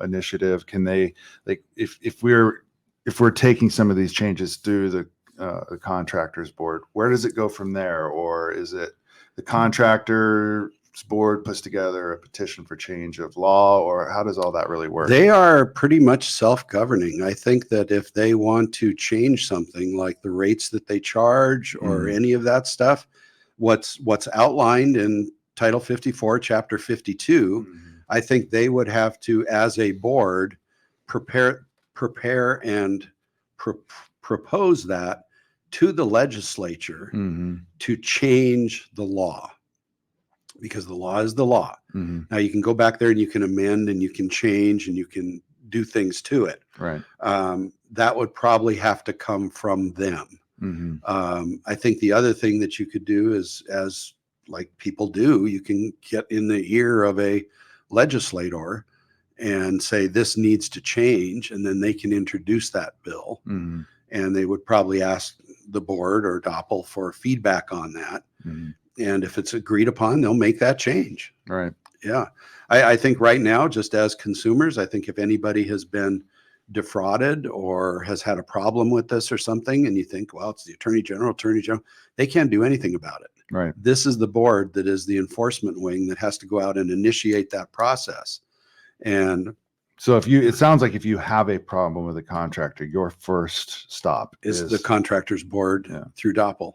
initiative? Can they, like, if we're taking some of these changes through the contractors board, where does it go from there? Or is it the contractors board puts together a petition for change of law, or how does all that really work? They are pretty much self-governing. I think that if they want to change something like the rates that they charge or any of that stuff, what's outlined in Title 54, Chapter 52, I think they would have to, as a board, prepare and propose that to the legislature to change the law, because the law is the law. Now you can go back there and you can amend and you can change and you can do things to it. Right. That would probably have to come from them. I think the other thing that you could do is, as like people do, you can get in the ear of a legislator and say this needs to change, and then they can introduce that bill, and they would probably ask the board or DOPL for feedback on that. And if it's agreed upon, they'll make that change. Right. Yeah. I think right now, just as consumers, I think if anybody has been defrauded or has had a problem with this or something, and you think, well, it's the Attorney General, they can't do anything about it. Right. This is the board that is the enforcement wing that has to go out and initiate that process. And so it sounds like if you have a problem with a contractor, your first stop is the contractors board through DOPL.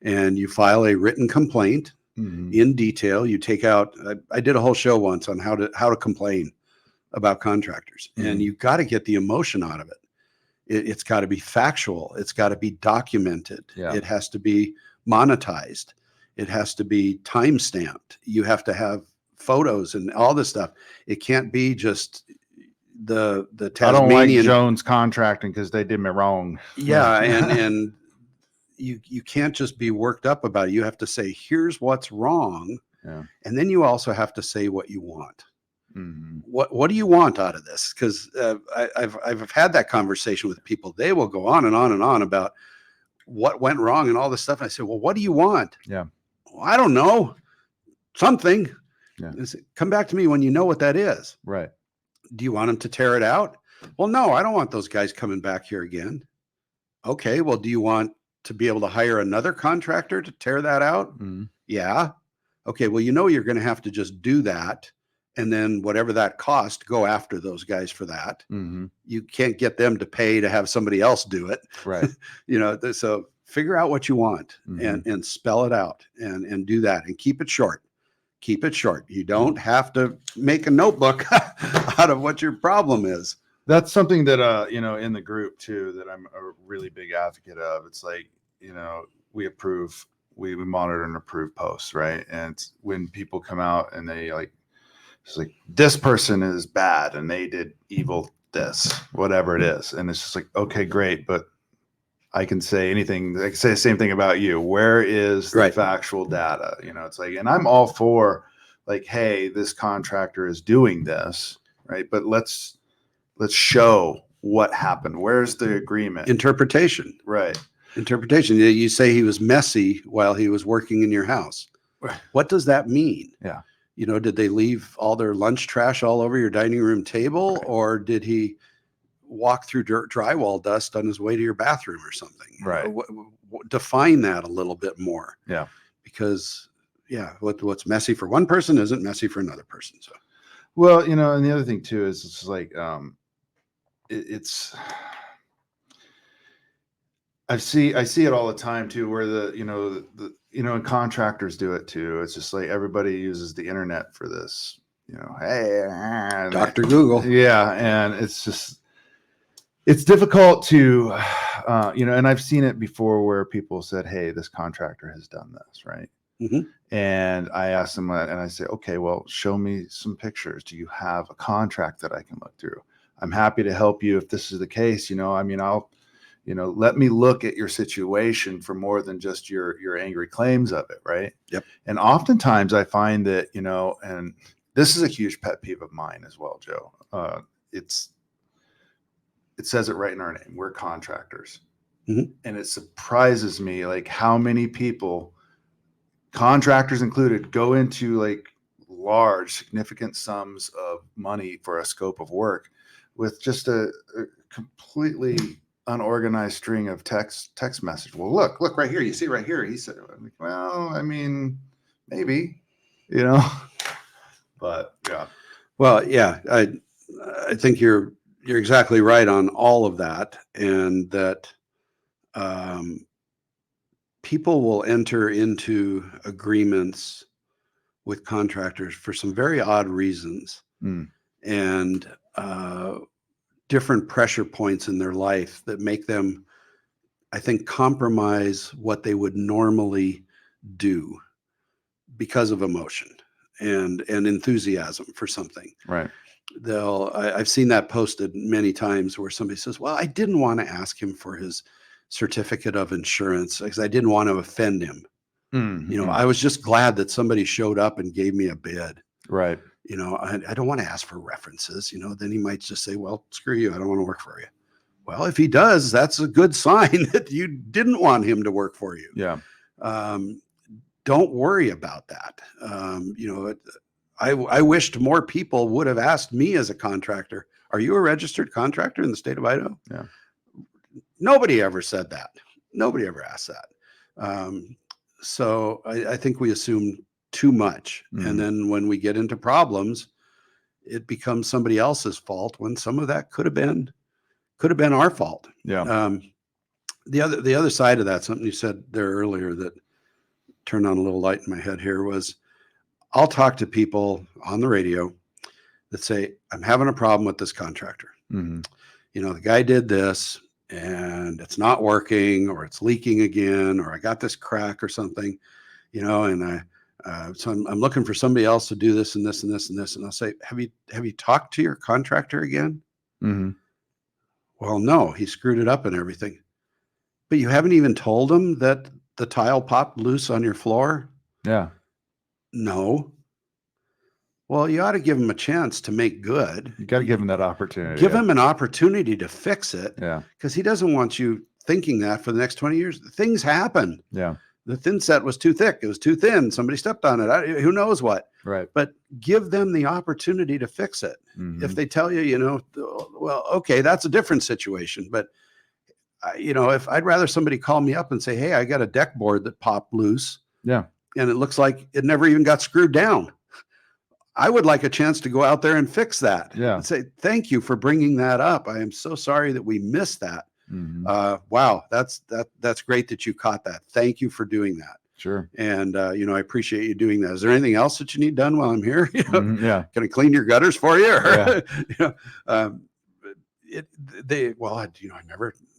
And you file a written complaint in detail. You take out, I did a whole show once on how to complain about contractors, and you've got to get the emotion out of it. It's got to be factual. It's got to be documented. It has to be monetized. It has to be time stamped. You have to have photos and all this stuff. It can't be just the Tasmanian. I don't like Jones Contracting because they did me wrong. Yeah, and you can't just be worked up about it. You have to say, here's what's wrong. And then you also have to say what you want. What do you want out of this? Because I've had that conversation with people. They will go on and on and on about what went wrong and all this stuff. And I said, well, what do you want? Well, I don't know. Something. Come back to me when you know what that is. Right. Do you want them to tear it out? Well, no, I don't want those guys coming back here again. Okay, well, do you want to be able to hire another contractor to tear that out? Yeah. Okay, well, you're going to have to just do that and then whatever that cost, go after those guys for that. Mm-hmm. You can't get them to pay to have somebody else do it. Right. So figure out what you want Mm-hmm. and spell it out and do that and keep it short. Keep it short. You don't have to make a notebook out of what your problem is. That's something that, in the group too, that I'm a really big advocate of. It's like, we monitor and approve posts, right? And it's when people come out and they it's like, this person is bad and they did evil this, whatever it is. And it's just like, okay, great. But I can say anything. I can say the same thing about you. Where is the factual data? It's like, and I'm all for like, hey, this contractor is doing this, right? But let's show what happened. Where's the agreement? Interpretation. Right. Interpretation. You say he was messy while he was working in your house. What does that mean? Yeah. Did they leave all their lunch trash all over your dining room table, or did he walk through drywall dust on his way to your bathroom or something? Right. Define that a little bit more. Yeah. Because what's messy for one person isn't messy for another person. So, well, and the other thing too is it's like, it's. I see it all the time too, where and contractors do it too. It's just like everybody uses the internet for this, hey, Dr. Google. Yeah. And it's difficult to, and I've seen it before where people said, hey, this contractor has done this, right? Mm-hmm. And I asked them and I say, okay, well, show me some pictures. Do you have a contract that I can look through? I'm happy to help you if this is the case. I'll, let me look at your situation for more than just your angry claims of it. Right. Yep. And oftentimes I find that, and this is a huge pet peeve of mine as well, Joe. It says it right in our name. We're contractors. Mm-hmm. And it surprises me like how many people, contractors included, go into like large, significant sums of money for a scope of work with just a completely unorganized string of text message. Well, look right here. You see right here. He said, well, I mean, maybe, but yeah. Well, yeah, I think you're exactly right on all of that, and that people will enter into agreements with contractors for some very odd reasons, and different pressure points in their life that make them, I think, compromise what they would normally do because of emotion and enthusiasm for something. Right. I've seen that posted many times where somebody says, well, I didn't want to ask him for his certificate of insurance because I didn't want to offend him. Mm-hmm. I was just glad that somebody showed up and gave me a bid. Right. I don't want to ask for references, then he might just say, well, screw you. I don't want to work for you. Well, if he does, that's a good sign that you didn't want him to work for you. Yeah. Don't worry about that. I wished more people would have asked me as a contractor, are you a registered contractor in the state of Idaho? Yeah. Nobody ever said that. Nobody ever asked that. So I think we assume too much. Mm-hmm. And then when we get into problems, it becomes somebody else's fault when some of that could have been our fault. Yeah. The other side of that, something you said there earlier that turned on a little light in my head here, was I'll talk to people on the radio that say, I'm having a problem with this contractor. Mm-hmm. The guy did this and it's not working, or it's leaking again, or I got this crack or something, and so I'm looking for somebody else to do this and this and this and this. And I'll say, have you talked to your contractor again? Mm-hmm. Well, no, he screwed it up and everything. But you haven't even told him that the tile popped loose on your floor? Yeah. No. Well, you ought to give him a chance to make good. You got to give him that opportunity. Give him an opportunity to fix it. Yeah. Because he doesn't want you thinking that for the next 20 years. Things happen. Yeah. The thin set was too thick. It was too thin. Somebody stepped on it. Who knows what? Right. But give them the opportunity to fix it. Mm-hmm. If they tell you, well, okay, that's a different situation. But, if I'd rather somebody call me up and say, hey, I got a deck board that popped loose. Yeah. And it looks like it never even got screwed down. I would like a chance to go out there and fix that. Yeah. And say, thank you for bringing that up. I am so sorry that we missed that. Mhm. Wow, that's great that you caught that. Thank you for doing that. Sure. And I appreciate you doing that. Is there anything else that you need done while I'm here? Yeah. Can I clean your gutters for you? Or, Yeah. um, I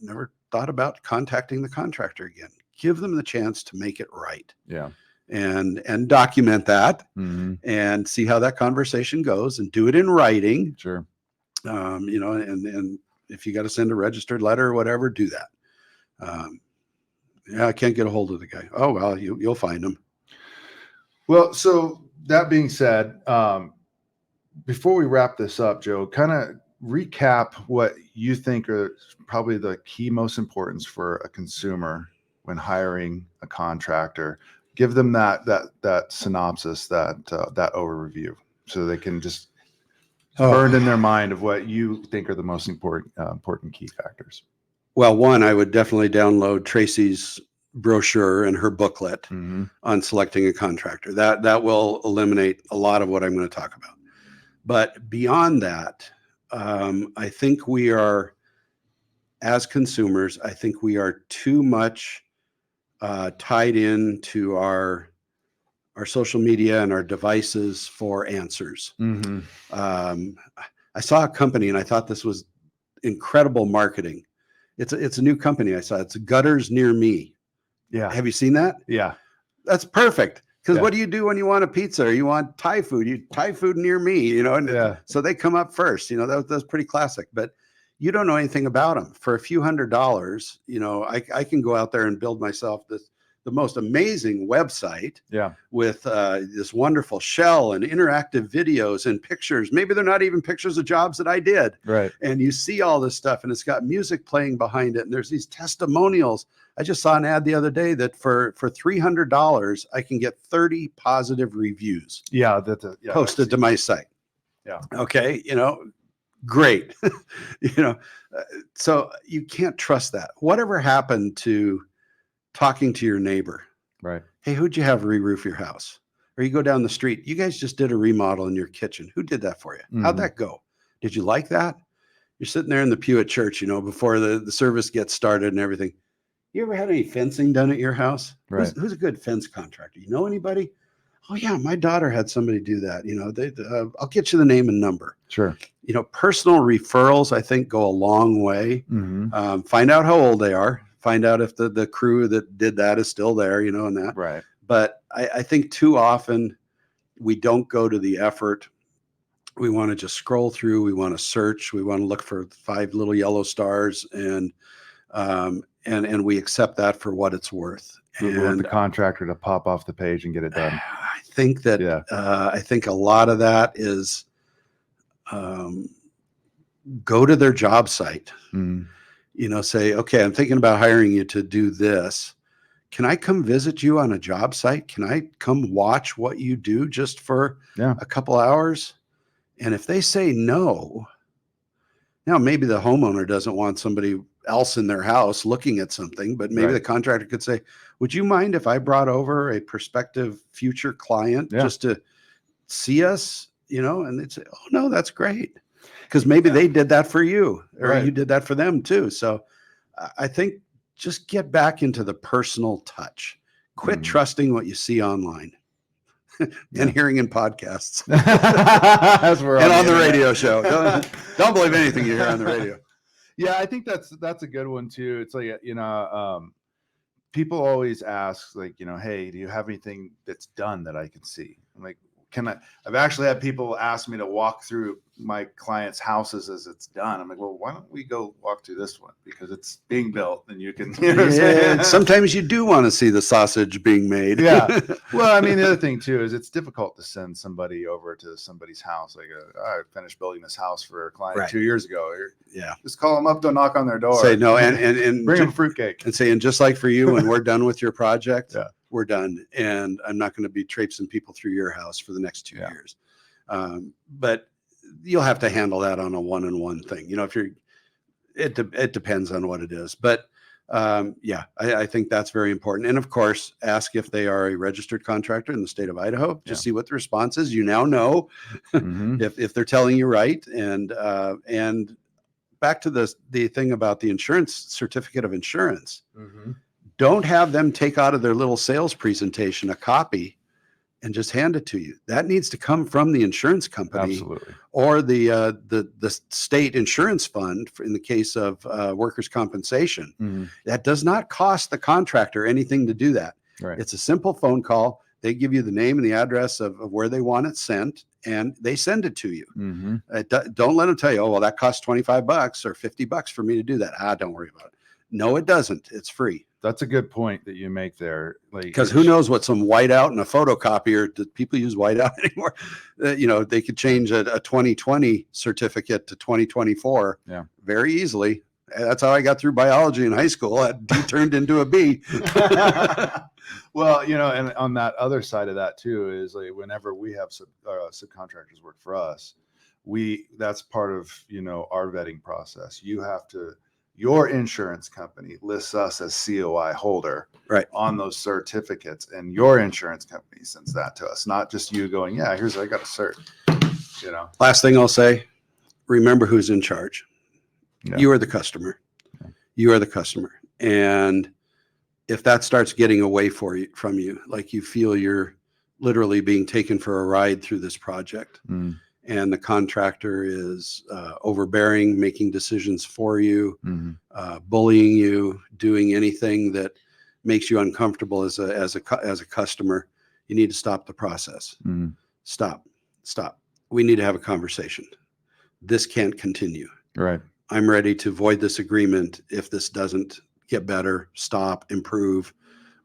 never thought about contacting the contractor again. Give them the chance to make it right. Yeah. And document that Mhm. and see how that conversation goes and do it in writing. Sure. And if you got to send a registered letter or whatever, do that. I can't get a hold of the guy. Oh, well, you'll find him. Well, so that being said, before we wrap this up, Joe, kind of recap what you think are probably the key most importance for a consumer when hiring a contractor. Give them that synopsis, that overview, so they can just burned in their mind of what you think are the most important key factors. Well, one, I would definitely download Tracy's brochure and her booklet Mm-hmm. on selecting a contractor. That will eliminate a lot of what I'm going to talk about. But beyond that, I think we are, as consumers, I think we are too much tied into our social media and our devices for answers. Mm-hmm. I saw a company and I thought this was incredible marketing. It's a new company I saw. It's Gutters Near Me. Yeah. Have you seen that? Yeah. That's perfect. Because Yeah. what do you do when you want a pizza or you want Thai food? You Thai food near me, and Yeah. so they come up first. That's pretty classic. But you don't know anything about them. For a few $100s, I can go out there and build myself the most amazing website. Yeah. With this wonderful shell and interactive videos and pictures. Maybe they're not even pictures of jobs that I did. Right. And you see all this stuff and it's got music playing behind it. And there's these testimonials. I just saw an ad the other day that for $300, I can get 30 positive reviews. Yeah. Posted to my site. Yeah. Okay. Great. So you can't trust that. Whatever happened to talking to your neighbor? Right. Hey, who'd you have re-roof your house? Or you go down the street, you guys just did a remodel in your kitchen. Who did that for you? Mm-hmm. How'd that go? Did you like that? You're sitting there in the pew at church, before the service gets started and everything. You ever had any fencing done at your house? Right. Who's a good fence contractor? You know anybody? Oh yeah, my daughter had somebody do that. I'll get you the name and number. Sure. Personal referrals, I think, go a long way. Mm-hmm. Find out how old they are. Find out if the crew that did that is still there, and that. Right. But I think too often we don't go to the effort. We want to just scroll through. We want to search. We want to look for 5 little yellow stars, and we accept that for what it's worth. We want the contractor to pop off the page and get it done. I think that Yeah. I think a lot of that is go to their job site. Mm. Say, okay, I'm thinking about hiring you to do this. Can I come visit you on a job site? Can I come watch what you do just for a couple hours? And if they say no, now maybe the homeowner doesn't want somebody else in their house looking at something, but maybe the contractor could say, would you mind if I brought over a prospective future client just to see us? And they'd say, oh no, that's great. Because maybe they did that for you or you did that for them too. So I think just get back into the personal touch. Quit trusting what you see online and hearing in podcasts and on the radio show. Don't believe anything you hear on the radio. Yeah, I think that's a good one too. It's like, people always ask like, hey, do you have anything that's done that I can see? I'm like, I've actually had people ask me to walk through my clients' houses as it's done. I'm like, well, why don't we go walk through this one? Because it's being built and you can, sometimes you do want to see the sausage being made. Yeah. Well, I mean, the other thing too, is it's difficult to send somebody over to somebody's house. Like, I finished building this house for a client 2 years ago. Just call them up, don't knock on their door. Say no. And bring them fruitcake and say, and just like for you, when we're done with your project, we're done. And I'm not going to be traipsing people through your house for the next 2 years. But you'll have to handle that on a one-on-one thing. If you're, it depends on what it is. But I think that's very important. And of course, ask if they are a registered contractor in the state of Idaho. Just see what the response is. You now know if they're telling you right. And back to the thing about the insurance certificate of insurance. Don't have them take out of their little sales presentation a copy and just hand it to you. That needs to come from the insurance company. Absolutely. Or the state insurance fund in the case of workers' compensation. That does not cost the contractor anything to do that. Right. It's a simple phone call. They give you the name and the address of where they want it sent, and they send it to you. Don't let them tell you, oh, well, that costs $25 or $50 for me to do that. Don't worry about it. No, it doesn't. It's free. That's a good point that you make there. Because who knows what some whiteout and a photocopier, do people use whiteout anymore? They could change a 2020 certificate to 2024 very easily. That's how I got through biology in high school. That D turned into a B. Well, and on that other side of that too is like whenever we have subcontractors work for us, that's part of, our vetting process. Your insurance company lists us as COI holder on those certificates, and your insurance company sends that to us, not just you going, I got a cert, Last thing I'll say, remember who's in charge. You are the customer. You are the customer. And if that starts getting away from you, like you feel you're literally being taken for a ride through this project, and the contractor is overbearing, making decisions for you, bullying you, doing anything that makes you uncomfortable as a customer, you need to stop the process. Stop. We need to have a conversation. This can't continue. Right. I'm ready to void this agreement if this doesn't get better, stop, improve,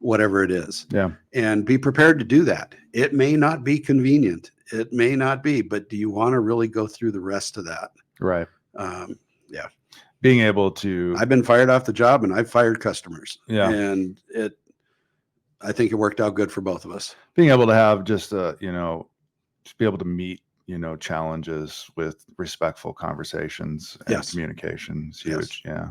whatever it is. Yeah. And be prepared to do that. It may not be convenient. It may not be, but do you want to really go through the rest of that? Right. Yeah. Being able to, I've been fired off the job and I've fired customers. Yeah. And I think it worked out good for both of us. Being able to have just just be able to meet, challenges with respectful conversations and communication is huge. Yeah.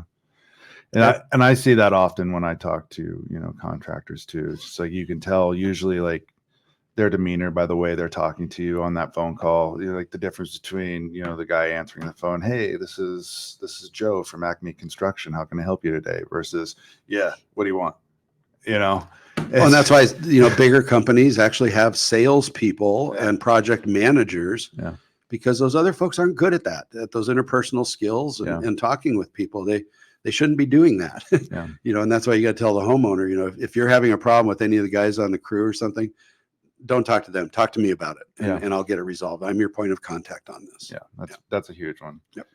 And I see that often when I talk to, contractors too. It's just like, you can tell usually like their demeanor by the way they're talking to you on that phone call, like the difference between, the guy answering the phone, hey, this is Joe from Acme Construction. How can I help you today? Versus, what do you want? And that's why, bigger companies actually have salespeople and project managers because those other folks aren't good at those interpersonal skills and talking with people. They shouldn't be doing that. And that's why you got to tell the homeowner, if you're having a problem with any of the guys on the crew or something, don't talk to them. Talk to me about it, and I'll get it resolved. I'm your point of contact on this. That's a huge one. Yep.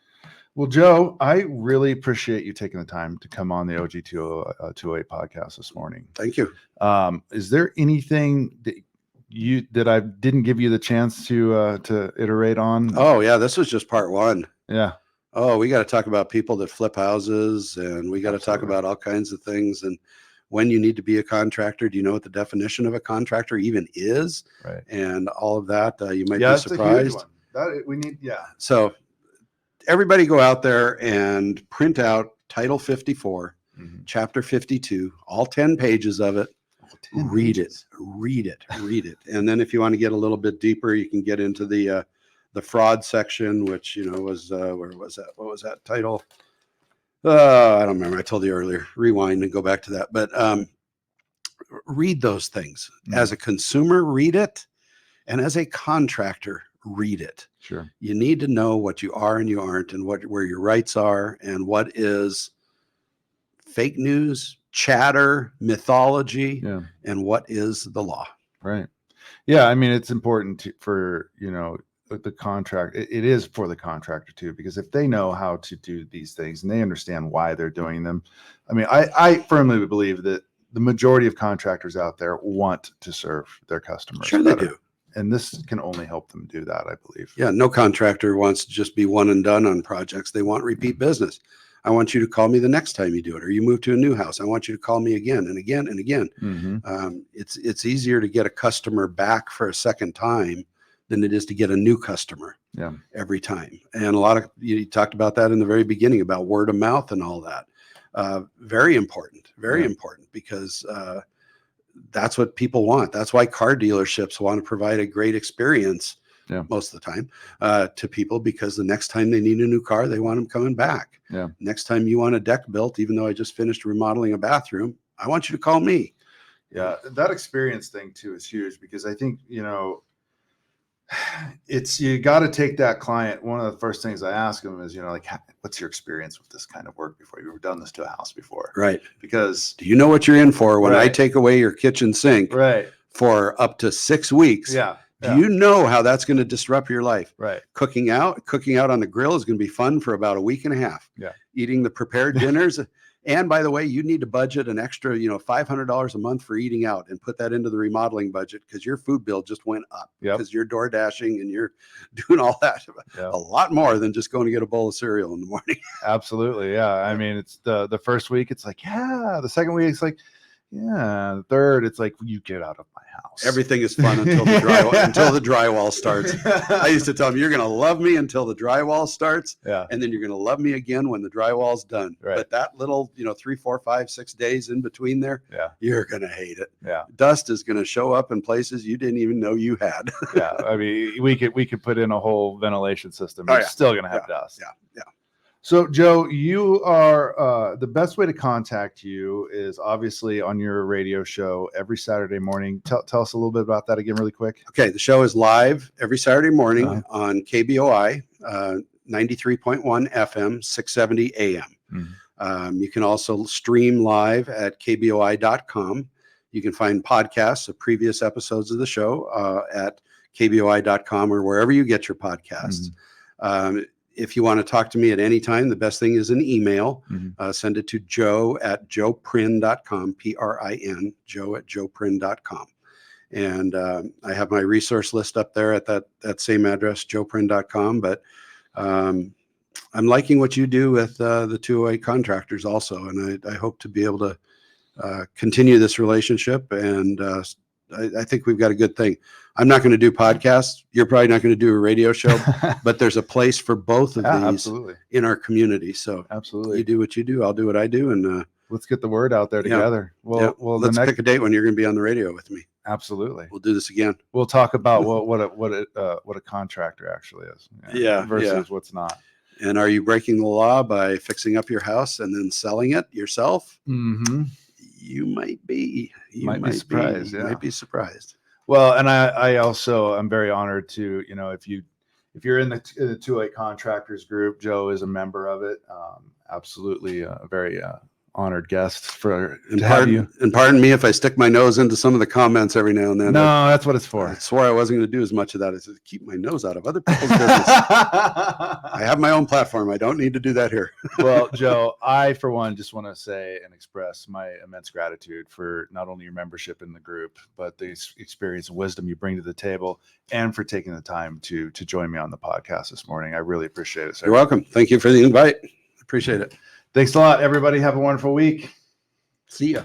Well, Joe, I really appreciate you taking the time to come on the OG 208 podcast this morning. Thank you. Is there anything that I didn't give you the chance to iterate on? Oh yeah, this was just part one. Yeah. Oh, we got to talk about people that flip houses, and we got to talk about all kinds of things. And when you need to be a contractor, do you know what the definition of a contractor even is? Right. And all of that, you might be surprised. So everybody go out there and print out Title 54, Chapter 52, all 10 pages of it. Read it. And then if you want to get a little bit deeper, you can get into the fraud section, which, was, where was that? What was that title? I don't remember. I told you earlier, rewind and go back to that. But read those things. As a consumer, read it. And as a contractor, read it. Sure. You need to know what you are and you aren't, and where your rights are, and what is fake news, chatter, mythology, and what is the law. Right. Yeah. I mean, it's important for, the contract. It is for the contractor too, because if they know how to do these things and they understand why they're doing them. I mean, I firmly believe that the majority of contractors out there want to serve their customers. Sure, they do. And this can only help them do that, I believe. Yeah, no contractor wants to just be one and done on projects. They want repeat business. I want you to call me the next time you do it, or you move to a new house. I want you to call me again and again and again. It's easier to get a customer back for a second time than it is to get a new customer every time. And a lot of, you talked about that in the very beginning about word of mouth and all that. very important, Yeah. important, because that's what people want. That's why car dealerships want to provide a great experience most of the time to people, because the next time they need a new car, they want them coming back. Yeah. Next time you want a deck built, even though I just finished remodeling a bathroom, I want you to call me. Yeah, that experience thing too is huge, because I think, it's, you got to take that client. One of the first things I ask them is, like, what's your experience with this kind of work before? You've ever done this to a house before? Right. Because do you know what you're in for when I Right. take away your kitchen sink right. for up to 6 weeks? Yeah. Do you know how that's going to disrupt your life? Right. Cooking out on the grill is going to be fun for about a week and a half. Yeah. Eating the prepared dinners. And by the way, you need to budget an extra, $500 a month for eating out, and put that into the remodeling budget, because your food bill just went up because you're door dashing and you're doing all that. Yep. A lot more than just going to get a bowl of cereal in the morning. Absolutely. Yeah. I mean, it's the first week, it's like, yeah. The second week, it's like, yeah. The third, it's like, you get out of my house. Everything is fun until the drywall starts. I used to tell them, you're going to love me until the drywall starts. Yeah. And then you're going to love me again when the drywall's done. Right. But that little, 3, 4, 5, 6 days in between there, you're going to hate it. Yeah. Dust is going to show up in places you didn't even know you had. Yeah. I mean, we could put in a whole ventilation system. Oh, You're yeah. still going to have dust. Yeah. Yeah. So, Joe, you are the best way to contact you is obviously on your radio show every Saturday morning. Tell us a little bit about that again, really quick. Okay. The show is live every Saturday morning Uh-huh. on KBOI, 93.1 FM, 670 AM. Mm-hmm. You can also stream live at kboi.com. You can find podcasts of previous episodes of the show at kboi.com or wherever you get your podcasts. If you want to talk to me at any time, the best thing is an email. Send it to joe@joeprin.com, Prin, joe@joeprin.com. And I have my resource list up there at that same address, joeprin.com. But I'm liking what you do with the 208 contractors also. And I hope to be able to continue this relationship. And I think we've got a good thing. I'm not going to do podcasts. You're probably not going to do a radio show, but there's a place for both of these Absolutely. in our community. So Absolutely. you do what you do. I'll do what I do. And let's get the word out there together. Well, let's pick a date when you're going to be on the radio with me. Absolutely. We'll do this again. We'll talk about what a contractor actually is. Versus what's not. And are you breaking the law by fixing up your house and then selling it yourself? Mm-hmm. You might be. You might be surprised. You might be surprised. Well, and I also am very honored to, if you're in the 208 contractors group, Joe is a member of it. Absolutely a very honored guest to have you. And pardon me if I stick my nose into some of the comments every now and then. No, that's what it's for. I swore I wasn't going to do as much of that as to keep my nose out of other people's business. I have my own platform. I don't need to do that here. Well, Joe, I, for one, just want to say and express my immense gratitude for not only your membership in the group, but the experience and wisdom you bring to the table, and for taking the time to join me on the podcast this morning. I really appreciate it, sir. You're welcome. Thank you for the invite. Appreciate it. Thanks a lot, everybody. Have a wonderful week. See ya.